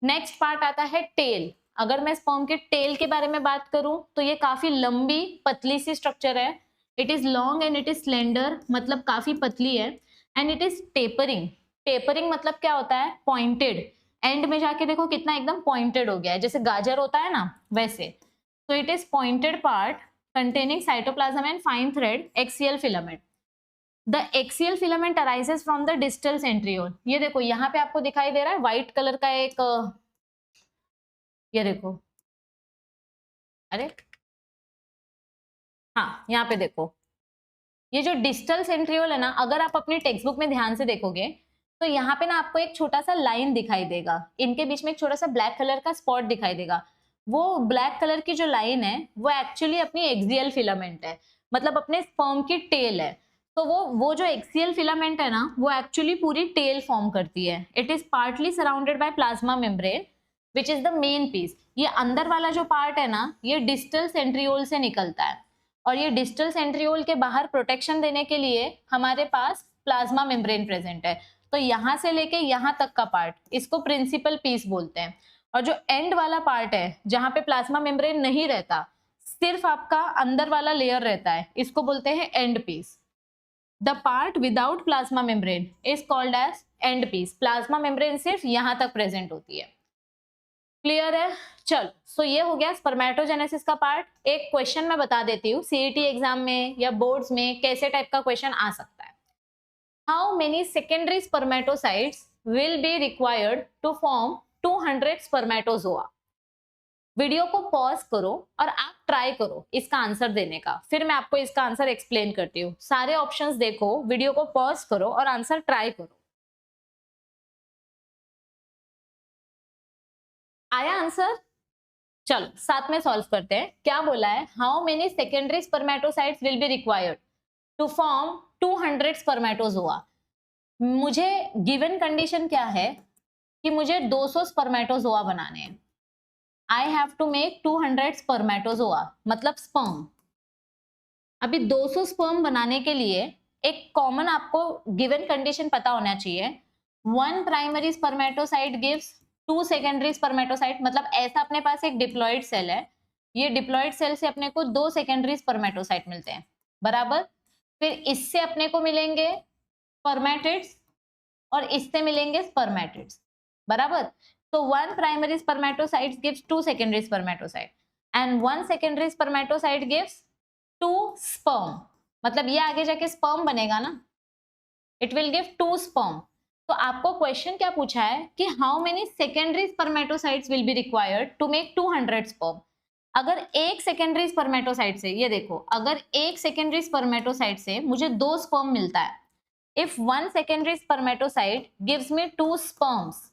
नेक्स्ट पार्ट आता है टेल। अगर मैं स्पर्म के टेल के बारे में बात करूं तो ये काफी लंबी पतली सी स्ट्रक्चर है। It is long and it is slender, मतलब काफी पतली है। And it is tapering. Tapering मतलब क्या होता है? पॉइंटेड। एंड में जाके देखो कितना एकदम पॉइंटेड हो गया है, जैसे गाजर होता है ना वैसे। तो it is pointed part containing cytoplasm and fine thread axial filament. The axial filament arises from the distal centriole. ये देखो यहाँ पे आपको दिखाई दे रहा है व्हाइट कलर का एक, ये देखो, अरे हाँ यहाँ पे देखो, ये जो डिस्टल सेंट्रियोल है ना, अगर आप अपनी टेक्स्ट बुक में ध्यान से देखोगे तो यहाँ पे ना आपको एक छोटा सा लाइन दिखाई देगा, इनके बीच में एक छोटा सा ब्लैक कलर का स्पॉट दिखाई देगा। वो ब्लैक कलर की जो लाइन है वो एक्चुअली अपनी एक्सियल फिलामेंट है, मतलब अपने स्पर्म की टेल है। तो वो जो एक्सियल फिलामेंट है ना, वो एक्चुअली पूरी टेल फॉर्म करती है। It is partly surrounded by plasma membrane which is the main piece. ये अंदर वाला जो पार्ट है ना, ये डिस्टल सेंट्रियोल से निकलता है, और ये डिस्टल सेंट्रियोल के बाहर प्रोटेक्शन देने के लिए हमारे पास प्लाज्मा मेम्ब्रेन प्रेजेंट है। तो यहाँ से लेके यहाँ तक का पार्ट, इसको प्रिंसिपल पीस बोलते हैं। और जो एंड वाला पार्ट है जहां पे प्लाज्मा मेम्ब्रेन नहीं रहता, सिर्फ आपका अंदर वाला लेयर रहता है, इसको बोलते हैं end piece. The part without plasma membrane is called as end piece. Plasma membrane सिर्फ यहां तक प्रेजेंट होती है। क्लियर है? चलो, सो ये हो गया स्पर्मेटोजेनेसिस का पार्ट। एक क्वेश्चन मैं बता देती हूँ, सीईटी एग्जाम में या बोर्ड्स में कैसे टाइप का क्वेश्चन आ सकता है। How many secondary spermatocytes will be required to form 200 spermatozoa? Video को पॉज करो और आप ट्राई करो इसका आंसर देने का, फिर मैं आपको इसका आंसर एक्सप्लेन करती हूँ। सारे ऑप्शंस देखो, वीडियो को पॉज करो और आंसर ट्राई करो। आया आंसर? चलो साथ में सॉल्व करते हैं। क्या बोला है? How many secondary spermatocytes will be required to form 200 spermatozoa? मुझे गिवन कंडीशन क्या है कि मुझे 200 स्पर्मेटोजोआ बनाने हैं। I have to make 200 spermatozoa, मतलब स्पर्म। अभी 200 स्पर्म बनाने के लिए एक कॉमन आपको गिवन कंडीशन पता होना चाहिए। 1 primary spermatocyte gives 2 secondary spermatocyte, मतलब ऐसा अपने पास एक डिप्लॉइड सेल है, ये डिप्लॉइड सेल से अपने को 2 सेकेंडरी स्पर्मेटोसाइट मिलते हैं, बराबर। फिर इससे अपने को मिलेंगे स्पर्मेटिड्स और इससे मिलेंगे स्पर्मेटिड्स, बराबर। तो 1 primary spermatocyte gives 2 secondary spermatocyte and 1 secondary spermatocyte gives 2 sperm, मतलब ये आगे जाके स्पर्म बनेगा ना, इट विल गिव 2 स्पर्म। तो आपको क्वेश्चन क्या पूछा है कि how many secondary spermatocytes will be required to make 200 sperm. अगर एक सेकेंडरी स्पर्मेटोसाइट से, ये देखो, अगर एक सेकेंडरी स्पर्मेटोसाइट से मुझे 2 स्पर्म मिलता है, if 1 secondary spermatocyte gives me 2 sperms,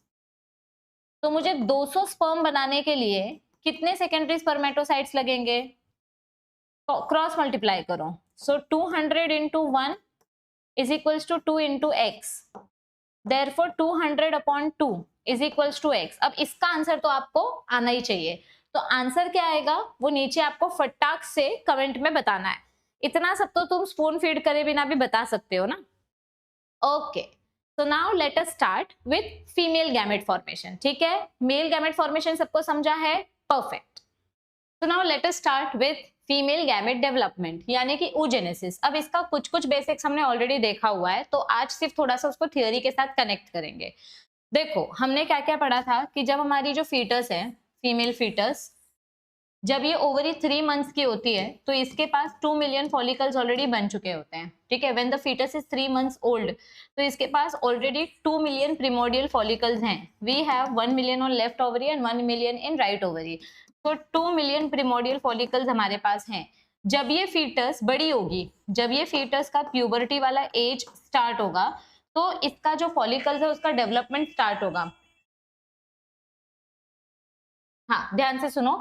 तो मुझे 200 स्पर्म बनाने के लिए कितने सेकेंडरी स्पर्मेटोसाइट्स लगेंगे? क्रॉस मल्टीप्लाई करो। So 200 into 1 is equals to 2 into x, therefore 200 upon 2 is equals to x. अब इसका आंसर तो आपको आना ही चाहिए, तो आंसर क्या आएगा वो नीचे आपको फटाक से कमेंट में बताना है। इतना सब तो तुम स्पून फीड करे बिना भी बता सकते हो ना। Okay, so now let us start with female gamete formation, ठीक है। मेल गैमेट फॉर्मेशन सबको समझा है? Perfect. so now let us start with female gamete development, यानी कि oogenesis। अब इसका कुछ कुछ बेसिक्स हमने ऑलरेडी देखा हुआ है, तो आज सिर्फ थोड़ा सा उसको थियोरी के साथ कनेक्ट करेंगे। देखो हमने क्या क्या पढ़ा था कि जब हमारी जो फीटस है, फीमेल फीटस, जब ये ओवरी 3 मंथ्स की होती है तो इसके पास 2 मिलियन फॉलिकल्स ऑलरेडी बन चुके होते हैं, ठीक है। When the fetus is 3 months old, तो इसके पास ऑलरेडी 2 मिलियन प्रिमोडियल फॉलिकल्स हैं। We have 1 million on left ovary and 1 million in right ovary, तो 2 मिलियन प्रिमोडियल फॉलिकल्स हमारे पास हैं। जब ये फीटस बड़ी होगी, जब ये फीटस का प्यूबर्टी वाला एज स्टार्ट होगा, तो इसका जो फॉलिकल्स है उसका डेवलपमेंट स्टार्ट होगा। हाँ ध्यान से सुनो,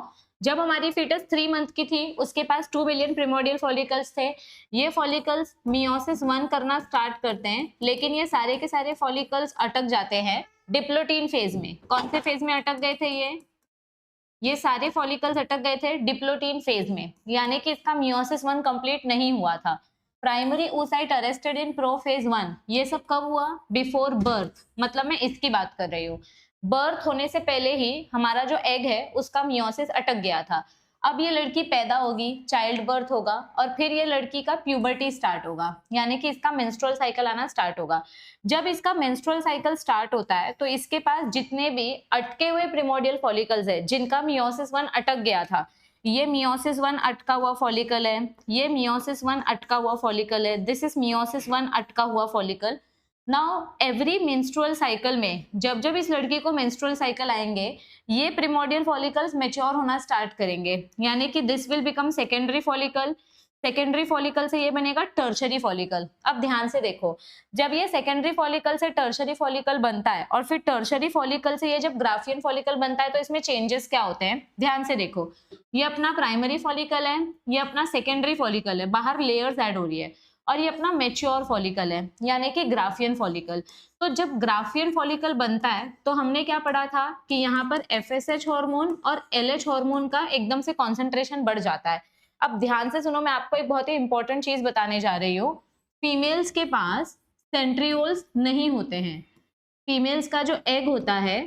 जब हमारी फीटस 3 मंथ की थी उसके पास 2 बिलियन प्रिमोडियल फॉलिकल्स थे। ये फॉलिकल्स मियोसिस 1 करना स्टार्ट करते हैं, लेकिन ये सारे के सारे फॉलिकल्स अटक जाते हैं डिप्लोटीन फेज में। कौन से फेज में अटक गए थे? ये सारे फॉलिकल्स अटक गए थे डिप्लोटीन फेज में, यानी कि इसका मियोसिस 1 कंप्लीट नहीं हुआ था। Primary oocyte arrested in prophase 1, ये सब कब हुआ? बिफोर बर्थ, मतलब मैं इसकी बात कर रही हूँ। बर्थ होने से पहले ही हमारा जो एग है उसका मियोसिस अटक गया था। अब ये लड़की पैदा होगी, चाइल्ड बर्थ होगा, और फिर ये लड़की का प्यूबर्टी स्टार्ट होगा, यानी कि इसका मेंस्ट्रुअल साइकिल आना स्टार्ट होगा। जब इसका मेंस्ट्रुअल साइकिल स्टार्ट होता है तो इसके पास जितने भी अटके हुए प्रिमोडियल फॉलिकल्स है जिनका मियोसिस 1 अटक गया था, ये मियोसिस 1 अटका हुआ फॉलिकल है, ये मियोसिस 1 अटका हुआ फॉलिकल है, दिस इज मियोसिस 1 अटका हुआ follicle. Now every menstrual cycle में जब जब इस लड़की को मेंस्ट्रुअल साइकिल आएंगे, ये प्रिमोडियल फॉलिकल्स मैच्योर होना स्टार्ट करेंगे, यानी कि this will become secondary follicle. Secondary follicle से ये बनेगा टर्शरी फॉलिकल। अब ध्यान से देखो, जब ये सेकेंडरी फॉलिकल से टर्शरी फॉलिकल बनता है और फिर टर्शरी फॉलिकल से ये जब ग्राफियन फॉलिकल बनता है, तो इसमें चेंजेस क्या होते हैं? ध्यान से देखो, ये अपना प्राइमरी फॉलिकल है, ये अपना सेकेंडरी फॉलिकल है, बाहर लेयर्स ऐड हो रही है, और ये अपना मैच्योर फॉलिकल है, यानी कि ग्राफियन फॉलिकल। तो जब ग्राफियन फॉलिकल बनता है तो हमने क्या पढ़ा था कि यहाँ पर FSH हार्मोन और LH हार्मोन का एकदम से कॉन्सेंट्रेशन बढ़ जाता है। अब ध्यान से सुनो, मैं आपको एक बहुत ही इंपॉर्टेंट चीज बताने जा रही हूँ। फीमेल्स के पास सेंट्रियोल्स नहीं होते हैं। फीमेल्स का जो एग होता है,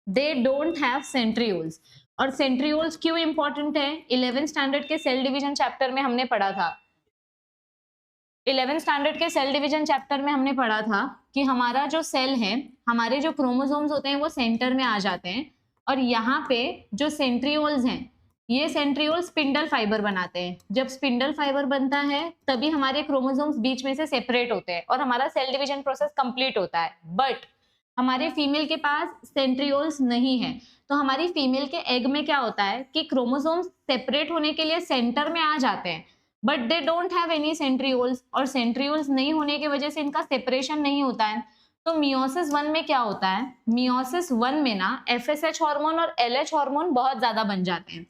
दे डोंट हैव सेंट्रियोल्स। और सेंट्रियोल्स क्यों इंपॉर्टेंट है? 11th स्टैंडर्ड के सेल डिवीजन चैप्टर में हमने पढ़ा था। 11th स्टैंडर्ड के सेल डिवीजन चैप्टर में हमने पढ़ा था कि हमारा जो सेल है, हमारे जो क्रोमोसोम्स होते हैं वो सेंटर में आ जाते हैं, और यहाँ पे जो सेंट्रियोल्स हैं, ये सेंट्रियोल स्पिंडल फाइबर बनाते हैं। जब स्पिंडल फाइबर बनता है तभी हमारे क्रोमोसोम्स बीच में से सेपरेट होते हैं और हमारा सेल डिवीजन प्रोसेस कंप्लीट होता है। बट हमारे फीमेल के पास सेंट्रियोल्स नहीं है, तो हमारी फीमेल के एग में क्या होता है कि क्रोमोसोम्स सेपरेट होने के लिए सेंटर में आ जाते हैं, but they don't have any centrioles, और सेंट्रियोल्स नहीं होने की वजह से इनका सेपरेशन नहीं होता है। तो मियोसिस 1 में क्या होता है? मियोसिस 1 में ना FSH हार्मोन और LH हार्मोन बहुत ज्यादा बन जाते हैं।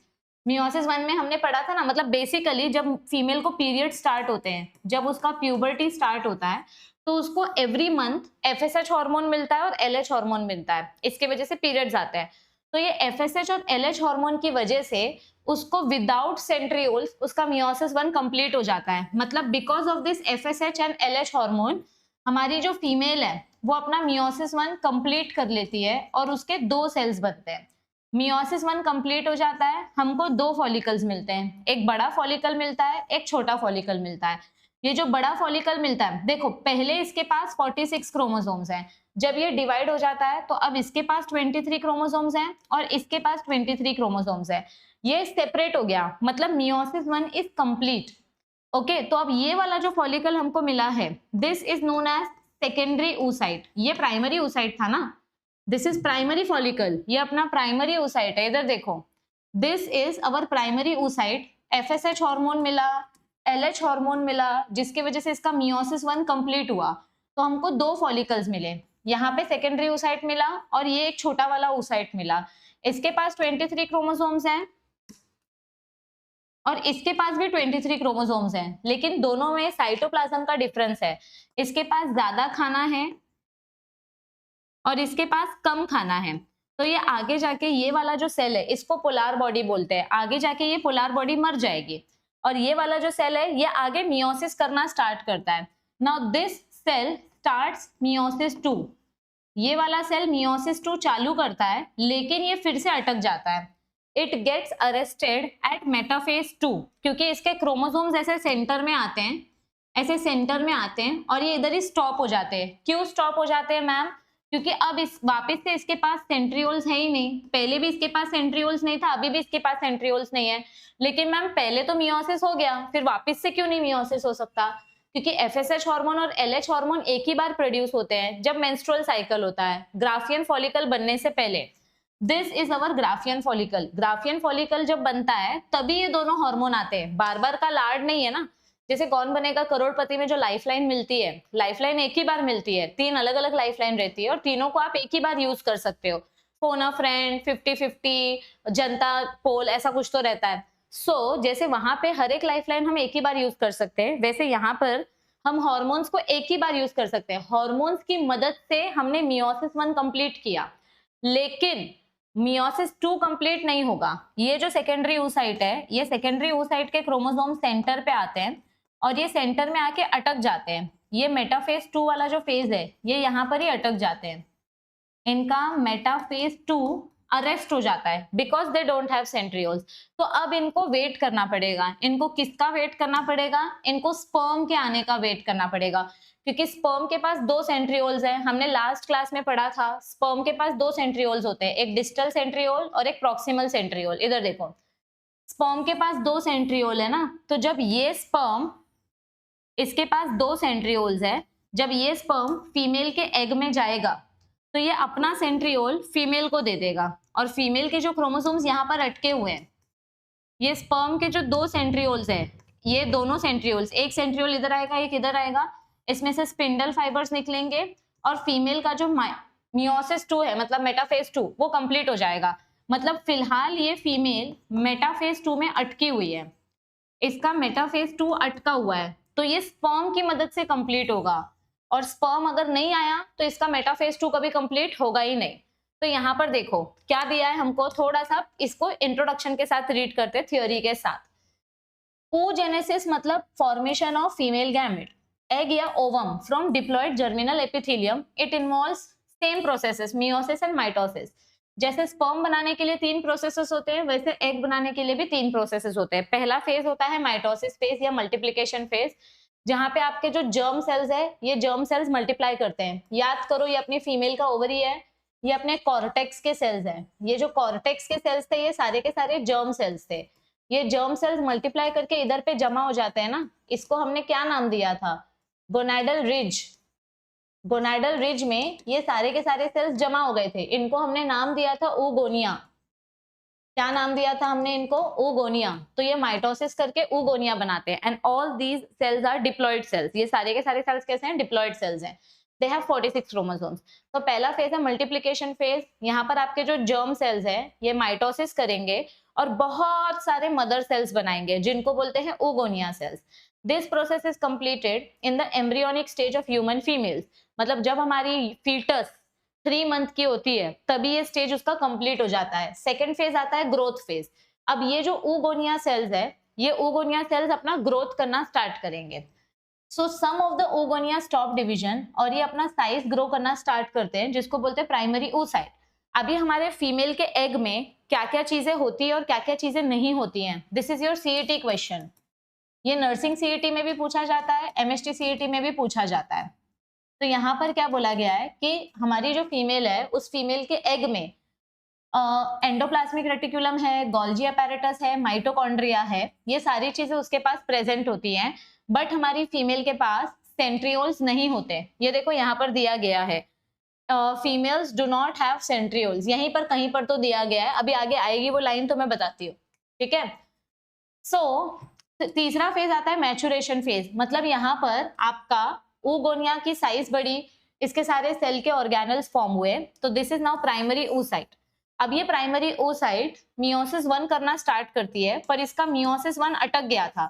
मियोसिस 1 में हमने पढ़ा था ना, मतलब बेसिकली जब फीमेल को पीरियड स्टार्ट होते हैं, जब उसका प्यूबर्टी स्टार्ट होता है, तो उसको एवरी मंथ FSH हार्मोन मिलता है और LH हार्मोन मिलता है, इसके वजह से पीरियड्स आते हैं। तो ये FSH और LH हार्मोन की वजह से उसको विदाउट सेंट्रियोल्स उसका मियोसिस 1 कंप्लीट हो जाता है। मतलब because of this FSH and LH hormone हमारी जो फीमेल है वो अपना मियोसिस 1 कंप्लीट कर लेती है और उसके 2 सेल्स बनते हैं। मियोसिस 1 कंप्लीट हो जाता है, हमको 2 फॉलिकल्स मिलते हैं, एक बड़ा फॉलिकल मिलता है, एक छोटा फॉलिकल मिलता है। ये जो बड़ा फॉलिकल मिलता है, देखो पहले इसके पास 46 क्रोमोसोम्स हैं, जब ये डिवाइड हो जाता है तो अब इसके पास 23 क्रोमोसोम्स हैं और इसके पास 23 क्रोमोसोम्स हैं। ये सेपरेट हो गया, मतलब मियोसिस 1 इज कंप्लीट। ओके, तो अब ये वाला जो फॉलिकल हमको मिला है, this is known as secondary oocyte। ये प्राइमरी oocyte था ना, दिस इज प्राइमरी फॉलिकल, ये अपना प्राइमरी oocyte है। इधर देखो, this is our primary oocyte। FSH hormone मिला, LH हार्मोन मिला, जिसकी वजह से इसका मियोसिस 1 कंप्लीट हुआ, तो हमको 2 फॉलिकल्स मिले। यहाँ पे सेकेंडरी oocyte मिला और ये एक छोटा वाला oocyte मिला। इसके पास 23 क्रोमोसोम्स हैं और इसके पास भी 23 क्रोमोसोम्स हैं, लेकिन दोनों में साइटोप्लाज्म का डिफरेंस है। इसके पास ज्यादा खाना है और इसके पास कम खाना है। तो ये आगे जाके ये वाला जो सेल है इसको पोलार बॉडी बोलते हैं। आगे जाके ये पोलार बॉडी मर जाएगी और ये वाला जो सेल है ये आगे मियोसिस करना स्टार्ट करता है। Now this cell starts meiosis 2। ये वाला सेल मियोसिस 2 चालू करता है, लेकिन ये फिर से अटक जाता है। It gets arrested at metaphase 2, क्योंकि इसके क्रोमोसोम्स ऐसे सेंटर में आते हैं, ऐसे सेंटर में आते हैं और ये इधर ही स्टॉप हो जाते हैं। क्यों स्टॉप हो जाते हैं मैम? क्योंकि अब इस वापस से इसके पास सेंट्रियोल्स है ही नहीं। पहले भी इसके पास सेंट्रियोल्स नहीं था, अभी भी इसके पास सेंट्रियोल्स नहीं है। लेकिन मैम पहले तो मियोसिस हो गया, फिर वापस से क्यों नहीं मियोसिस हो सकता? क्योंकि FSH हार्मोन और LH हार्मोन एक ही बार प्रोड्यूस होते हैं जब मेंस्ट्रुअल साइकिल होता है, ग्राफियन फॉलिकल बनने से पहले। This is our Graafian follicle. Graafian follicle जब बनता है तभी ये दोनों हार्मोन आते हैं। बार बार का लाड नहीं है ना, जैसे कौन बनेगा करोड़पति में जो लाइफलाइन मिलती है, लाइफलाइन एक ही बार मिलती है, 3 अलग अलग लाइफलाइन रहती है और तीनों को आप एक ही बार यूज कर सकते हो। फोन अ फ्रेंड, 50-50, जनता पोल, ऐसा कुछ तो रहता है। जैसे वहां पे हर एक लाइफलाइन हम एक ही बार यूज कर सकते हैं, वैसे यहाँ पर हम हॉर्मोन्स को एक ही बार यूज कर सकते हैं। हॉर्मोन्स की मदद से हमने मियोसिस 1 कंप्लीट किया, लेकिन मियोसिस 2 कंप्लीट नहीं होगा। ये जो सेकेंडरी oocyte है, ये सेकेंडरी oocyte के क्रोमोसोम सेंटर पे आते हैं और ये सेंटर में आके अटक जाते हैं। ये मेटाफेज 2 वाला जो फेज है, ये यहाँ पर ही अटक जाते हैं। इनका मेटाफेज 2 अरेस्ट हो जाता है because they don't have centrioles. तो अब इनको वेट करना पड़ेगा। इनको किसका वेट करना पड़ेगा? इनको स्पर्म के आने का वेट करना पड़ेगा, क्योंकि स्पर्म के पास 2 सेंट्रियोल्स हैं। हमने लास्ट क्लास में पढ़ा था स्पर्म के पास 2 सेंट्रियोल्स होते हैं, एक डिस्टल सेंट्रियोल और एक प्रॉक्सिमल सेंट्रियोल। इधर देखो, स्पर्म के पास 2 सेंट्रियोल है ना, तो जब ये स्पर्म, इसके पास 2 सेंट्रियोल्स है, जब ये स्पर्म फीमेल के एग में जाएगा तो ये अपना सेंट्रियोल फीमेल को दे देगा और फीमेल के जो क्रोमोसोम्स यहाँ पर अटके हुए हैं, ये स्पर्म के जो 2 सेंट्रियोल्स है, ये दोनों सेंट्रियोल्स, एक सेंट्रियोल इधर आएगा एक इधर आएगा, इसमें से स्पिंडल फाइबर्स निकलेंगे और फीमेल का जो मियोसिस 2 है, मतलब मेटाफेज 2, वो कंप्लीट हो जाएगा। मतलब फिलहाल ये फीमेल मेटाफेज 2 में अटकी हुई है, इसका मेटाफेज 2 अटका हुआ है, तो ये स्पर्म की मदद से कंप्लीट होगा। और स्पर्म अगर नहीं आया तो इसका मेटाफेज 2 कभी कंप्लीट होगा ही नहीं। तो यहाँ पर देखो क्या दिया है हमको, थोड़ा सा इसको इंट्रोडक्शन के साथ रीड करते, थ्योरी के साथ। oogenesis मतलब formation of female gamete, egg या ovum from diploid germinal epithelium. It involves same processes, meiosis and mitosis. जैसे स्पर्म बनाने के लिए 3 प्रोसेसेस होते हैं, वैसे एग बनाने के लिए भी 3 प्रोसेसेस होते हैं। पहला फेज होता है माइटोसिस फेज या मल्टीप्लिकेशन फेज, जहां पे आपके जो जर्म सेल्स है, ये जर्म सेल्स मल्टीप्लाई करते हैं। याद करो, ये अपनी फीमेल का ओवरी है, ये अपने कॉर्टेक्स के सेल्स हैं। ये जो कॉर्टेक्स के सेल्स थे, ये सारे के सारे जर्म सेल्स थे। ये जर्म सेल्स मल्टीप्लाई करके इधर पे जमा हो जाते हैं ना, इसको हमने क्या नाम दिया था? Gonadal ridge. गोनाइडल रिज में ये सारे के सारे सेल्स जमा हो गए थे, इनको हमने नाम दिया था oogonia। क्या नाम दिया था हमने इनको? oogonia। तो ये माइटोसिस करके oogonia बनाते हैं। And all these cells are diploid cells. ये सारे के सारे सेल्स कैसे हैं? डिप्लॉयड सेल्स हैं। They have 46 chromosomes. तो पहला फेज है मल्टीप्लिकेशन फेज। यहाँ पर आपके जो जर्म सेल्स हैं, ये माइटोसिस करेंगे और बहुत सारे मदर सेल्स बनाएंगे, जिनको बोलते हैं oogonia cells. This process is completed in the embryonic stage of human females. मतलब जब हमारी फीटस 3 मंथ की होती है, तभी ये स्टेज उसका कंप्लीट हो जाता है। सेकेंड फेज आता है ग्रोथ फेज। अब ये जो oogonia सेल्स है, ये oogonia सेल्स अपना ग्रोथ करना स्टार्ट करेंगे। So some of the oogonia stop division, और ये अपना साइज ग्रो करना स्टार्ट करते हैं, जिसको बोलते हैं प्राइमरी oocyte। अभी हमारे फीमेल के एग में क्या क्या चीजें होती है और क्या क्या चीजें नहीं होती हैं, this is your CET question. ये नर्सिंग CET में भी पूछा जाता है, MST CET में भी पूछा जाता है। तो यहाँ पर क्या बोला गया है कि हमारी जो फीमेल है, उस फीमेल के एग में एंडोप्लाज्मिक रेटिकुलम है, गोल्जी अपैरेटस है, माइटोकॉन्ड्रिया है, ये सारी चीजें उसके पास प्रेजेंट होती हैं। बट हमारी फीमेल के पास सेंट्रियोल्स नहीं होते। ये देखो यहाँ पर दिया गया है, females do not have centrioles. यहीं पर कहीं पर तो दिया गया है, अभी आगे आएगी वो लाइन तो मैं बताती हूँ, ठीक है। तीसरा फेज आता है मैचुरेशन फेज। मतलब यहाँ पर आपका oogonia की साइज बढ़ी, इसके सारे सेल के ऑर्गेनल्स फॉर्म हुए, तो this is now primary oocyte। अब ये प्राइमरी oocyte मियोसिस 1 करना स्टार्ट करती है, पर इसका मियोसिस 1 अटक गया था।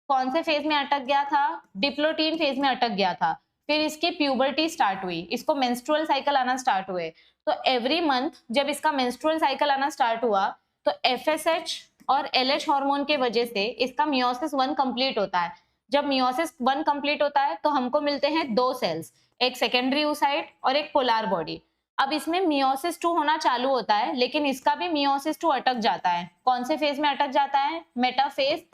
कौन से फेज में अटक गया था? डिप्लोटीन फेज में अटक गया था। फिर इसकी प्यूबर्टी स्टार्ट हुई, इसको मेंस्ट्रुअल साइकिल आना स्टार्ट हुए। तो एवरी मंथ जब इसका मेंस्ट्रुअल साइकिल आना स्टार्ट हुआ, तो FSH और LH हार्मोन के वजह से इसका मियोसिस 1 कंप्लीट होता है। जब मियोसिस 1 कंप्लीट होता है तो हमको मिलते हैं 2 सेल्स, एक सेकेंडरी oocyte और एक पोलर बॉडी। अब इसमें मियोसिस 2 होना चालू होता है, लेकिन इसका भी मियोसिस 2 अटक जाता है। कौन से फेज में अटक जाता है? मेटाफेज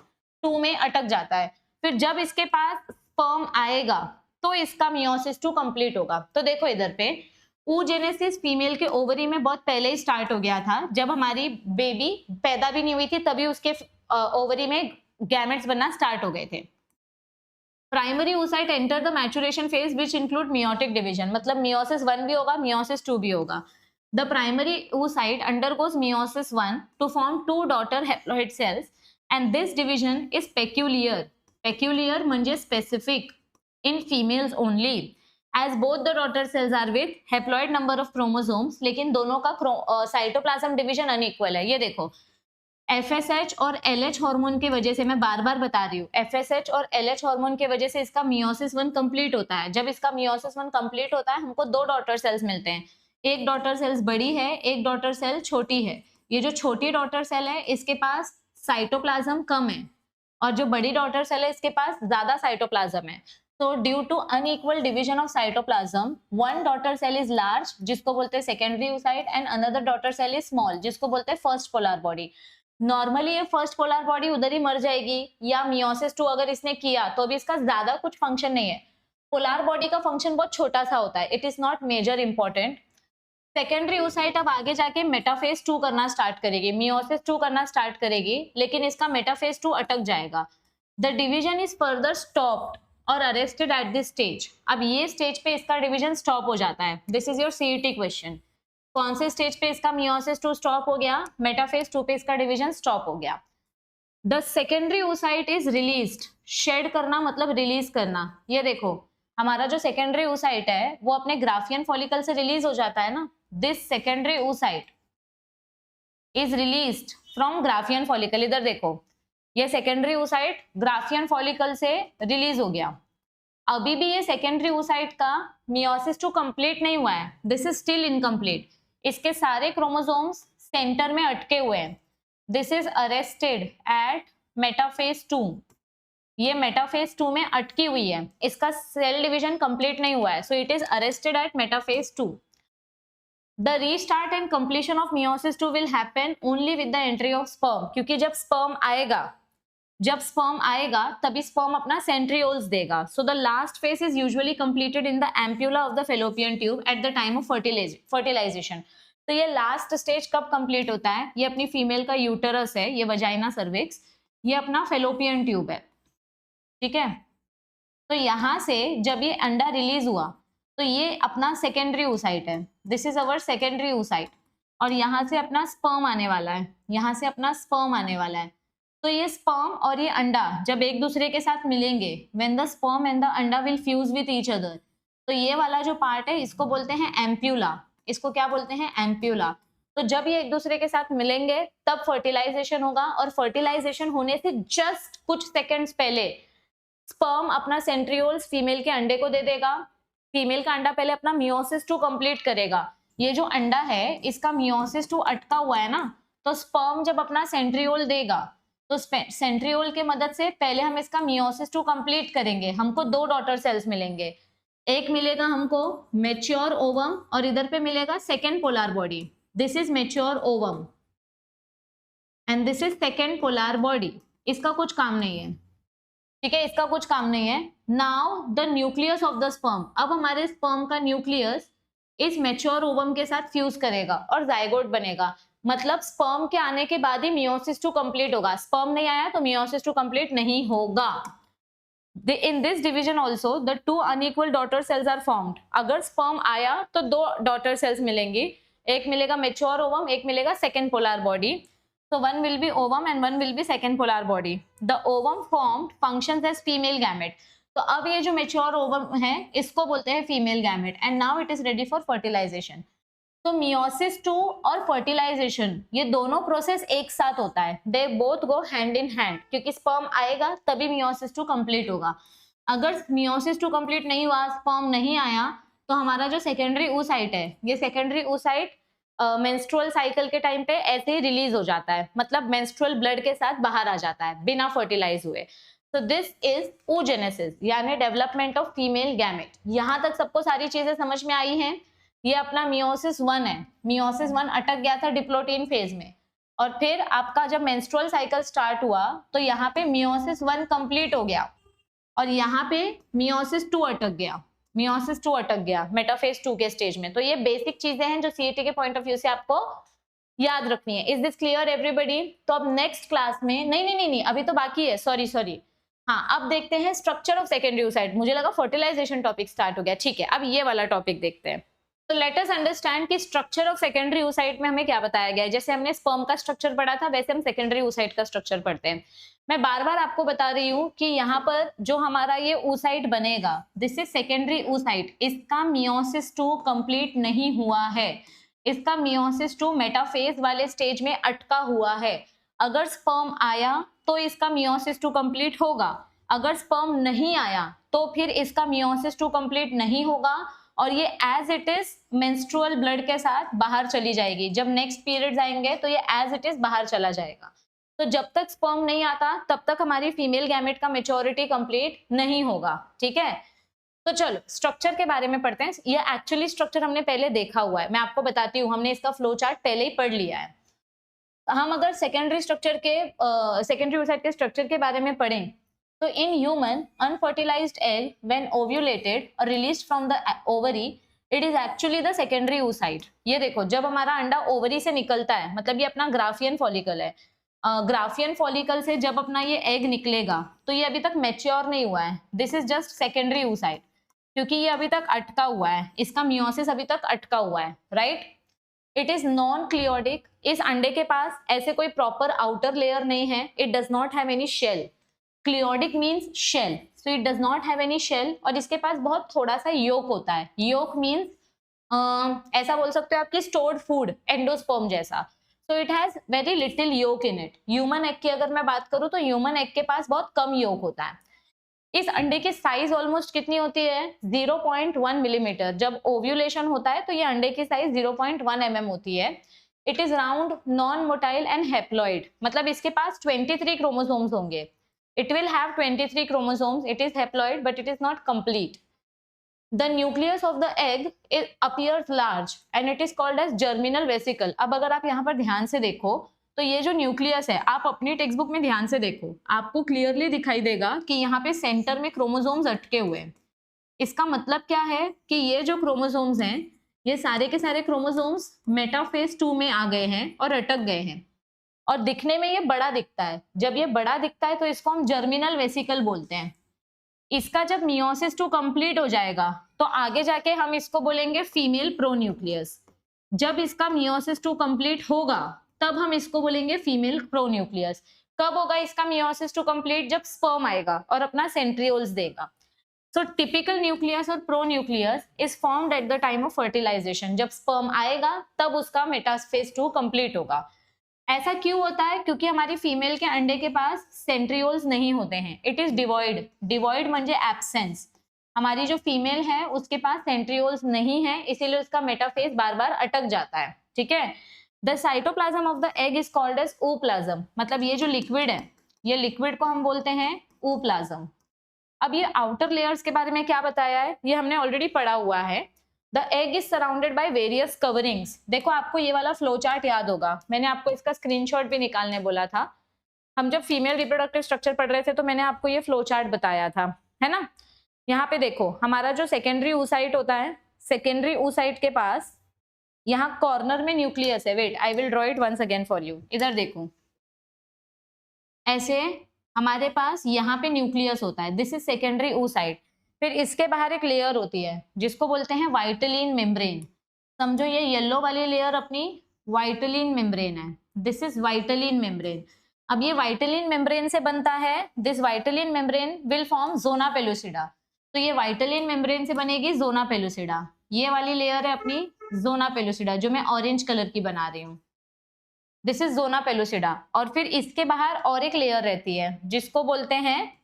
2 में अटक जाता है। फिर जब इसके पास स्पर्म आएगा तो इसका मियोसिस 2 कंप्लीट होगा। तो देखो इधर पे oogenesis फीमेल के ओवरी में बहुत पहले ही स्टार्ट हो गया था। जब हमारी बेबी पैदा भी नहीं हुई थी, तभी उसके ओवरी में गैमेट्स बनना स्टार्ट हो गए थे। Primary oocyte enter the maturation phase which include meiotic division. मतलब मियोसिस 1 भी होगा, मियोसिस 2 भी होगा। The primary oocyte undergoes meiosis 1 to form 2 daughter haploid cells and this division is peculiar. Peculiar म्हणजे specific in females only. As both the daughter cells are with haploid number of chromosomes, लेकिन दोनों का cytoplasm division unequal है। ये देखो FSH और LH hormone की वजह से, मैं बार बार बता रही हूँ, FSH और LH हार्मोन की वजह से इसका मियोसिस 1 कंप्लीट होता है। जब इसका मियोसिस 1 कंप्लीट होता है, हमको 2 डॉटर सेल्स मिलते हैं। एक डॉटर सेल्स बड़ी है, एक डॉटर सेल छोटी है। ये जो छोटी डॉटर सेल है इसके पास साइटोप्लाज्म कम है, और जो बड़ी डॉटर सेल है इसके पास ज्यादा साइटोप्लाज्म है। तो due to unequal division of cytoplasm, one daughter cell is large, जिसको बोलते हैं secondary oocyte, and another daughter cell is small, जिसको बोलते हैं फर्स्ट पोलर बॉडी। नॉर्मली ये फर्स्ट पोलर बॉडी उधर ही मर जाएगी, या मियोसिस 2 अगर इसने किया तो भी इसका ज्यादा कुछ फंक्शन नहीं है। पोलर बॉडी का फंक्शन बहुत छोटा सा होता है, it is not major important. Secondary oocyte अब आगे जाके मेटाफेज 2 करना स्टार्ट करेगी, मियोसिस 2 करना स्टार्ट करेगी, लेकिन इसका मेटाफेज 2 अटक जाएगा। The division is further stopped और अरेस्टेड एट दिस स्टेज। अब ये स्टेज पे इसका डिवीजन स्टॉप हो जाता है। This is your CET question. कौन से स्टेज पे इसका मियोसिस 2 स्टॉप हो गया? मेटाफेज 2 पे इसका डिवीजन स्टॉप हो गया। The secondary oocyte is released. Shed करना मतलब रिलीज करना। ये देखो हमारा जो सेकेंडरी oocyte है वो अपने ग्राफियन फॉलिकल से रिलीज हो जाता है ना। This secondary oocyte is released from Graafian follicle. इधर देखो, ये सेकेंडरी oocyte ग्राफियन फॉलिकल से रिलीज हो गया। अभी भी ये सेकेंडरी oocyte का मियोसिस 2 कंप्लीट नहीं हुआ है, दिस इज स्टिल इनकम्प्लीट। इसके सारे क्रोमोसोम्स सेंटर में अटके हुए हैं। This is arrested at metaphase 2। ये मेटाफेज 2 में अटकी हुई है, इसका सेल डिवीजन कंप्लीट नहीं हुआ है, so it is arrested at metaphase 2। The restart and completion of meiosis 2 will happen only with the entry of sperm, क्योंकि जब स्पर्म आएगा तभी स्पर्म अपना सेंट्रियोल्स देगा। So the last phase is usually completed in the ampulla of the fallopian tube at the time of fertilization. तो ये last stage कब complete होता है? ये अपनी फीमेल का यूटरस है, ये वजाइना सर्विक्स, ये अपना फेलोपियन ट्यूब है, ठीक है। तो यहां से जब ये अंडा रिलीज हुआ तो ये अपना सेकेंडरी oocyte है, this is our secondary oocyte, और यहाँ से अपना स्पर्म आने वाला है, यहाँ से अपना स्पर्म आने वाला है। तो ये स्पर्म और ये अंडा जब एक दूसरे के साथ मिलेंगे, when the sperm and the अंडा will fuse with each other, तो ये वाला जो पार्ट है इसको बोलते हैं एम्प्यूला। इसको क्या बोलते हैं? एम्प्यूला। तो जब ये एक दूसरे के साथ मिलेंगे तब फर्टिलाइजेशन होगा, और फर्टिलाइजेशन होने से जस्ट कुछ सेकेंड्स पहले स्पर्म अपना सेंट्रियोल्स फीमेल के अंडे को दे देगा। फीमेल का अंडा पहले अपना मियोसिस 2 कंप्लीट करेगा। ये जो अंडा है इसका मियोसिस 2 अटका हुआ है ना, तो स्पर्म जब अपना सेंट्रियोल देगा तो सेंट्रियोल के मदद से पहले हम इसका मियोसिस 2 कंप्लीट करेंगे। हमको 2 डॉटर सेल्स मिलेंगे, एक मिलेगा हमको मेच्योर ओवम और इधर पे मिलेगा second polar body. This is mature ovum and this is second polar body. इसका कुछ काम नहीं है, ठीक है, इसका कुछ काम नहीं है। Now the nucleus of the sperm, अब हमारे स्पर्म का न्यूक्लियस इस मेच्योर ओवम के साथ फ्यूज करेगा और जाइगोट बनेगा। मतलब स्पर्म के आने के बाद ही मियोसिस 2 कंप्लीट होगा। स्पर्म नहीं आया तो मियोसिस 2 कंप्लीट नहीं होगा। In this division also the 2 unequal daughter cells are formed. अगर स्पर्म आया तो 2 डॉटर सेल्स मिलेंगी, एक मिलेगा मेच्योर ओवम, एक मिलेगा second polar body. So one will be ovum and one will be second polar body. The ovum formed functions as female gamete. तो अब ये जो मेच्योर ओवम है इसको बोलते हैं female gamete, and now it is ready for fertilization. तो meiosis 2 और फर्टिलाइजेशन ये दोनों प्रोसेस एक साथ होता है, they both go hand in hand, क्योंकि स्पर्म आएगा तभी मियोसिस 2 कंप्लीट होगा। अगर मियोसिस 2 कंप्लीट नहीं हुआ, स्पर्म नहीं आया, तो हमारा जो सेकेंडरी oocyte है, ये सेकेंडरी oocyte मेंस्ट्रुअल साइकिल के टाइम पे ऐसे ही रिलीज हो जाता है, मतलब मेंस्ट्रुअल ब्लड के साथ बाहर आ जाता है बिना फर्टिलाइज हुए। So this is oogenesis, यानी डेवलपमेंट ऑफ फीमेल गैमेट। यहाँ तक सबको सारी चीजें समझ में आई हैं। ये अपना मियोसिस 1 है, मियोसिस 1 अटक गया था डिप्लोटीन फेज में, और फिर आपका जब मेंस्ट्रुअल साइकिल स्टार्ट हुआ तो यहाँ पे मियोसिस 1 कंप्लीट हो गया और यहाँ पे मियोसिस 2 अटक गया, मियोसिस 2 अटक गया मेटाफेज 2 के स्टेज में। तो ये बेसिक चीजें हैं जो सीईटी के पॉइंट ऑफ व्यू से आपको याद रखनी है। Is this clear everybody? तो अब नेक्स्ट क्लास में नहीं अभी तो बाकी है, सॉरी हाँ, अब देखते हैं स्ट्रक्चर ऑफ सेकेंडरी oocyte। मुझे लगा फर्टिलाइजेशन टॉपिक स्टार्ट हो गया, ठीक है, अब ये वाला टॉपिक देखते हैं। तो लेट अस अंडरस्टैंड कि स्ट्रक्चर ऑफ सेकेंडरी oocyte में हमें क्या बताया गया है। जैसे हमने स्पर्म का स्ट्रक्चर पढ़ा था वैसे हम सेकेंडरी oocyte का स्ट्रक्चर पढ़ते हैं। मैं बार बार आपको बता रही हूँ कि यहाँ पर जो हमारा ये oocyte बनेगा, दिस इज सेकेंडरी oocyte, इसका मियोसिस 2 कंप्लीट नहीं हुआ है, इसका मियोसिस 2 मेटाफेज वाले स्टेज में अटका हुआ है। अगर स्पर्म आया तो इसका मियोसिस 2 कंप्लीट होगा, अगर स्पर्म नहीं आया तो फिर इसका मियोसिस 2 कंप्लीट नहीं होगा और ये as it is menstrual blood के साथ बाहर चली जाएगी। जब नेक्स्ट पीरियड्स आएंगे तो ये एज इट इज बाहर चला जाएगा। तो जब तक स्पर्म नहीं आता तब तक हमारी फीमेल गैमेट का मेच्योरिटी कंप्लीट नहीं होगा। ठीक है, तो चलो स्ट्रक्चर के बारे में पढ़ते हैं। ये एक्चुअली स्ट्रक्चर हमने पहले देखा हुआ है, मैं आपको बताती हूँ, हमने इसका फ्लो चार्ट पहले ही पढ़ लिया है। हम अगर सेकेंडरी स्ट्रक्चर के सेकेंडरी oocyte के स्ट्रक्चर के बारे में पढ़ें तो in human unfertilized egg when ovulated और released from the ovary, it is actually the secondary oocyte। ये देखो, जब हमारा अंडा ओवरी से निकलता है, मतलब ये अपना ग्राफियन फॉलिकल है, ग्राफियन फॉलिकल से जब अपना ये एग निकलेगा तो ये अभी तक मैच्योर नहीं हुआ है, this is just secondary oocyte, क्योंकि ये अभी तक अटका हुआ है, इसका मियोसिस अभी तक अटका हुआ है, राइट। इट इज नॉन क्लियोडिक, इस अंडे के पास ऐसे कोई प्रॉपर आउटर लेयर नहीं है, it does not have any shell. Cleidoic means shell, so it does not have any shell, और इसके पास बहुत थोड़ा सा योक होता है। योक मीन्स ऐसा बोल सकते हो आपकी स्टोर्ड फूड, एंडोस्पर्म जैसा। So it has very little yolk in it. Human egg की अगर मैं बात करूं तो ह्यूमन एग के पास बहुत कम योक होता है। इस अंडे की साइज ऑलमोस्ट कितनी होती है, 0.1 मिलीमीटर। जब ओव्यूलेशन होता है तो ये अंडे की साइज 0.1 mm होती है। It is round, non motile and haploid, मतलब इसके पास 23 क्रोमोसोम्स होंगे। It will have 23 chromosomes. It is haploid, but it is not complete. The nucleus of the egg appears large, and it is called as germinal vesicle. अब अगर आप यहाँ पर ध्यान से देखो तो ये जो न्यूक्लियस है, आप अपनी टेक्स्ट बुक में ध्यान से देखो, आपको क्लियरली दिखाई देगा कि यहाँ पे सेंटर में क्रोमोसोम्स अटके हुए हैं। इसका मतलब क्या है कि ये जो क्रोमोसोम्स हैं, ये सारे के सारे क्रोमोसोम्स मेटाफेज 2 में आ गए हैं और अटक गए हैं, और दिखने में ये बड़ा दिखता है। जब ये बड़ा दिखता है तो इसको हम जर्मिनल वेसिकल बोलते हैं। इसका जब मियोसिस 2 कंप्लीट हो जाएगा तो आगे जाके हम इसको बोलेंगे फीमेल प्रोन्यूक्लियस। जब इसका मियोसिस 2 कंप्लीट होगा तब हम इसको बोलेंगे फीमेल प्रोन्यूक्लियस। कब होगा इसका मियोसिस 2 कंप्लीट, जब स्पर्म आएगा और अपना सेंट्रियोल्स देगा। सो टिपिकल न्यूक्लियस और pronucleus is formed at the time of fertilization. जब स्पर्म आएगा तब उसका मेटाफेज 2 कंप्लीट होगा। ऐसा क्यों होता है, क्योंकि हमारी फीमेल के अंडे के पास सेंट्रियोल्स नहीं होते हैं। इट इज डिवॉइड, डिवॉइड म्हणजे एब्सेंस। हमारी जो फीमेल है उसके पास सेंट्रियोल्स नहीं है, इसीलिए उसका मेटाफेज बार बार अटक जाता है। ठीक है, the cytoplasm of the egg is called as ooप्लाज्म, मतलब ये जो लिक्विड है, ये लिक्विड को हम बोलते हैं ooप्लाज्म। अब ये आउटर लेयर्स के बारे में क्या बताया है, ये हमने ऑलरेडी पढ़ा हुआ है। The egg is surrounded by various coverings. देखो, आपको ये वाला फ्लो चार्ट याद होगा, मैंने आपको इसका स्क्रीनशॉट भी निकालने बोला था। हम जब फीमेल रिप्रोडक्टिव स्ट्रक्चर पढ़ रहे थे तो मैंने आपको ये फ्लो चार्ट बताया था, है ना। यहाँ पे देखो, हमारा जो सेकेंडरी oocyte होता है, सेकेंडरी oocyte के पास यहाँ कॉर्नर में न्यूक्लियस है। Wait, I will draw it once again for you. इधर देखो, ऐसे हमारे पास यहाँ पे न्यूक्लियस होता है, दिस इज सेकेंडरी oocyte। फिर इसके बाहर एक लेयर होती है जिसको बोलते हैं वाइटलिन मेम्ब्रेन। समझो ये येलो वाली लेयर अपनी वाइटलिन मेम्ब्रेन है, दिस इज वाइटलिन मेम्ब्रेन। अब ये वाइटलिन मेम्ब्रेन से बनता है, this vitelline membrane will form zona pellucida. तो ये वाइटलिन मेम्ब्रेन से बनेगी जोना पेलुसिडा। ये वाली लेयर है अपनी जोना पेलुसिडा, जो मैं ऑरेंज कलर की बना रही हूँ, दिस इज जोना पेलुसिडा। और फिर इसके बाहर और एक लेयर रहती है जिसको बोलते हैं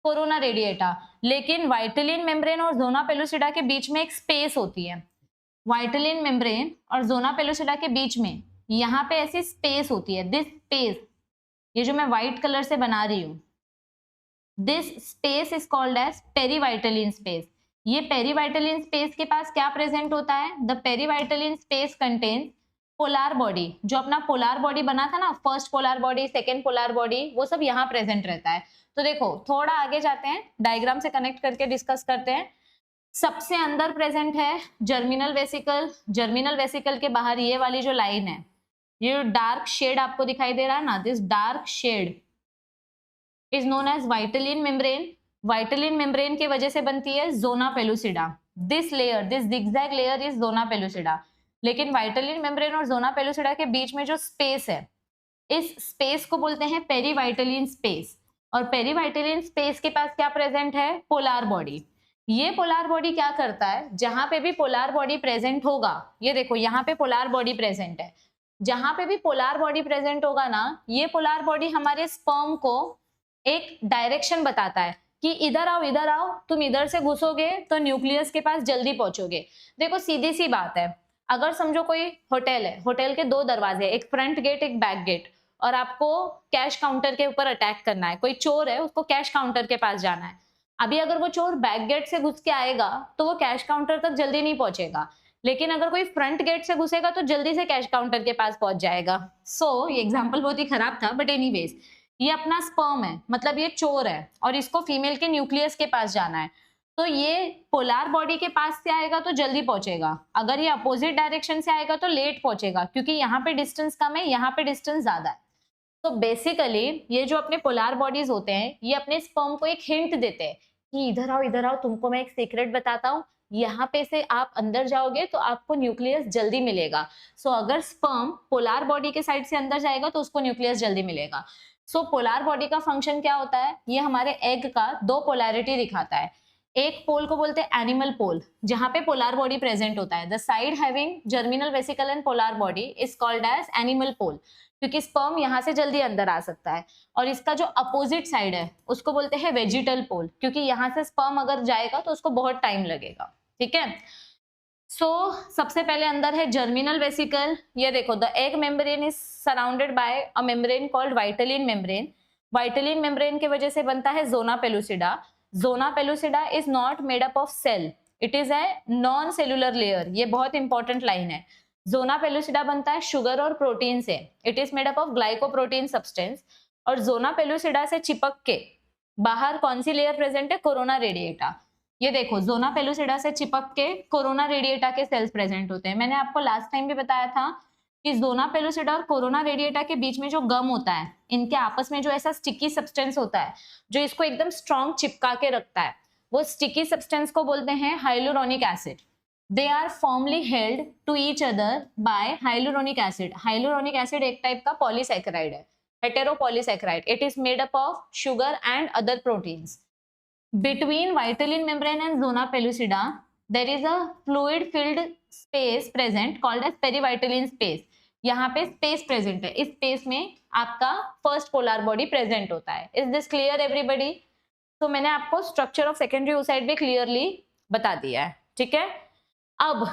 कोरोना रेडिएटा। लेकिन वाइटलिन मेम्ब्रेन और जोना पेलुसिडा के बीच में एक स्पेस होती है। वाइटलिन मेम्ब्रेन और जोना पेलुसिडा के बीच में यहाँ पे ऐसी स्पेस होती है, दिस स्पेस, ये जो मैं व्हाइट कलर से बना रही हूँ, this space is called as perivitelline space. ये पेरीवाइटलिन स्पेस के पास क्या प्रेजेंट होता है, the perivitelline space contains polar body. जो अपना पोलार बॉडी बना था ना, first polar body, second polar body, वो सब यहाँ प्रेजेंट रहता है। तो देखो, थोड़ा आगे जाते हैं, डायग्राम से कनेक्ट करके डिस्कस करते हैं। सबसे अंदर प्रेजेंट है जर्मिनल वेसिकल। जर्मिनल वेसिकल के बाहर ये वाली जो लाइन है, ये डार्क शेड आपको दिखाई दे रहा है ना, this dark shade is known as vitelline membrane. Vitelline membrane की वजह से बनती है zona pellucida. This layer, this zigzag layer is zona pellucida. लेकिन वाइटलिन मेम्ब्रेन और जोना पेलुसिडा के बीच में जो स्पेस है, इस स्पेस को बोलते हैं पेरीवाइटलिन स्पेस। और पेरीवाइटलिन स्पेस के पास क्या प्रेजेंट है? Polar body. ये पोलार बॉडी क्या करता है? जहां पे भी पोलार बॉडी प्रेजेंट होगा, ये देखो यहाँ पे पोलार बॉडी प्रेजेंट है, जहां पे भी पोलार बॉडी प्रेजेंट होगा ना, ये पोलार बॉडी हमारे स्पर्म को एक डायरेक्शन बताता है कि इधर आओ, तुम इधर से घुसोगे तो न्यूक्लियस के पास जल्दी पहुंचोगे। देखो सीधी सी बात है, अगर समझो कोई होटल है, होटल के 2 दरवाजे, एक फ्रंट गेट एक बैक गेट, और आपको कैश काउंटर के ऊपर अटैक करना है, कोई चोर है उसको कैश काउंटर के पास जाना है। अभी अगर वो चोर बैक गेट से घुस के आएगा तो वो कैश काउंटर तक जल्दी नहीं पहुंचेगा, लेकिन अगर कोई फ्रंट गेट से घुसेगा तो जल्दी से कैश काउंटर के पास पहुंच जाएगा। ये एग्जाम्पल बहुत ही खराब था, बट एनीवेज, ये अपना स्पर्म है, मतलब ये चोर है और इसको फीमेल के न्यूक्लियस के पास जाना है, तो ये पोलार बॉडी के पास से आएगा तो जल्दी पहुंचेगा, अगर ये अपोजिट डायरेक्शन से आएगा तो लेट पहुंचेगा, क्योंकि यहाँ पे डिस्टेंस कम है, यहाँ पे डिस्टेंस ज्यादा है। तो बेसिकली ये जो अपने पोलार बॉडीज होते हैं, ये अपने स्पर्म को एक हिंट देते हैं कि इधर आओ, तुमको मैं एक सीक्रेट बताता हूँ, यहाँ पे से आप अंदर जाओगे तो आपको न्यूक्लियस जल्दी मिलेगा। अगर स्पर्म पोलार बॉडी के साइड से अंदर जाएगा तो उसको न्यूक्लियस जल्दी मिलेगा। पोलार बॉडी का फंक्शन क्या होता है? ये हमारे एग का 2 पोलैरिटी दिखाता है। एक पोल को बोलते हैं एनिमल पोल, जहां पे पोलार बॉडी प्रेजेंट होता है। The side having germinal vesicle and polar body is called as animal pole, क्योंकि स्पर्म यहाँ से जल्दी अंदर आ सकता है। और इसका जो अपोजिट साइड है उसको बोलते हैं वेजिटल पोल, क्योंकि यहाँ से स्पर्म अगर जाएगा तो उसको बहुत टाइम लगेगा। ठीक है, सबसे पहले अंदर है जर्मिनल वेसिकल। ये देखो, the egg membrane is surrounded by a membrane called vitelline membrane. Vitelline membrane की वजह से बनता है zona pellucida. Zona pellucida is not made up of cell, it is a non cellular layer. ये बहुत important line है। Zona pellucida बनता है शुगर और प्रोटीन से, it is made up of glycoprotein substance. और जोना पेलुसिडा से चिपक के बाहर कौन सी लेयर प्रेजेंट है? Corona radiata. ये देखो, जोना पेलुसिडा से चिपक के कोरोना रेडिएटा के सेल्स प्रेजेंट होते हैं। मैंने आपको लास्ट टाइम भी बताया था कि जोना पेलुसिडा और कोरोना रेडिएटा के बीच में जो गम होता है, इनके आपस में जो ऐसा स्टिकी सब्सटेंस होता है जो इसको एकदम स्ट्रॉन्ग चिपका के रखता है, वो स्टिकी सब्सटेंस को बोलते हैं hyaluronic acid. They are formally held to each other by hyaluronic acid. Hyaluronic acid एक टाइप का पॉलीसैकेराइड है, heteropolysaccharide. It is made up of sugar and other proteins. Between vitelline membrane and zona pellucida, there is a fluid-filled space present called as perivitelline space. यहाँ पे space present है, इस space में आपका first polar body present होता है। Is this clear everybody? तो मैंने आपको स्ट्रक्चर ऑफ सेकेंडरी oocyte भी क्लियरली बता दिया है। ठीक है, अब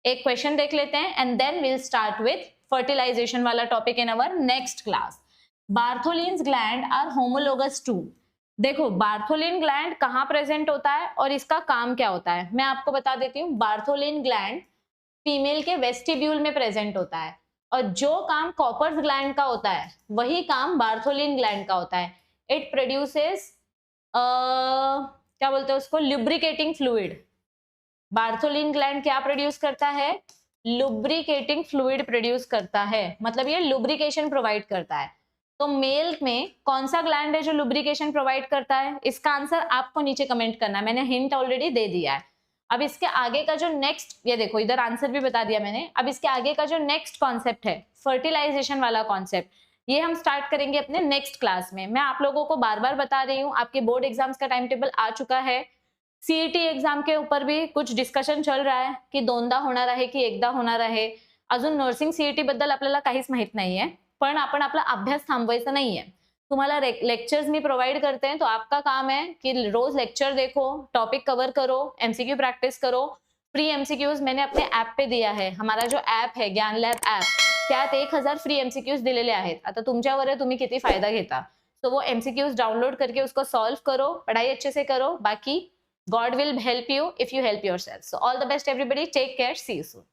एक क्वेश्चन देख लेते हैं and then will start with fertilization वाला topic in our next class. Bartholin's gland are homologous to. देखो, बार्थोलिन ग्लैंड कहाँ प्रेजेंट होता है और इसका काम क्या होता है, मैं आपको बता देती हूँ। बार्थोलिन ग्लैंड फीमेल के वेस्टिब्यूल में प्रेजेंट होता है, और जो काम कॉपर्स ग्लैंड का होता है वही काम बार्थोलिन ग्लैंड का होता है। इट प्रोड्यूसेस क्या बोलते हैं उसको, लुब्रिकेटिंग फ्लूइड। बार्थोलिन ग्लैंड क्या प्रोड्यूस करता है? लुब्रिकेटिंग फ्लूइड प्रोड्यूस करता है, मतलब ये लुब्रिकेशन प्रोवाइड करता है। तो मेल में कौन सा ग्लैंड है जो लुब्रिकेशन प्रोवाइड करता है? इसका आंसर आपको नीचे कमेंट करना है, मैंने हिंट ऑलरेडी दे दिया है। अब इसके आगे का जो नेक्स्ट, ये देखो इधर आंसर भी बता दिया मैंने। अब इसके आगे का जो नेक्स्ट कॉन्सेप्ट है, फर्टिलाइजेशन वाला कॉन्सेप्ट, ये हम स्टार्ट करेंगे अपने नेक्स्ट क्लास में। मैं आप लोगों को बार बार बता रही हूँ, आपके बोर्ड एग्जाम्स का टाइम टेबल आ चुका है। सीईटी एग्जाम के ऊपर भी कुछ डिस्कशन चल रहा आहे की 2दा होणार आहे की 1दा होणार आहे। अजून नर्सिंग सीईटी बद्दल आपल्याला काहीच माहित नाहीये, पण आपण आपला अभ्यास थांबवायचा नाहीये। तुम्हाला लेक्चर्स मी प्रोवाइड करते हैं, तो आपका काम है कि रोज लेक्चर देखो, टॉपिक कवर करो, एमसीक्यू प्रैक्टिस करो। फ्री एमसीक्यूज मैंने अपने ऐप पे दिया है, हमारा जो ऐप है ज्ञान लॅब ऐप, त्यात 1000 फ्री एमसीक्यूज दिलेले आहेत। आता तुमच्यावर आहे तुम्ही किती फायदा घेता। तो वो एमसीक्यूज डाउनलोड करके उसको सॉल्व करो, पढ़ाई अच्छे से करो। बाकी God will help you if you help yourself. So all the best everybody, take care, see you soon.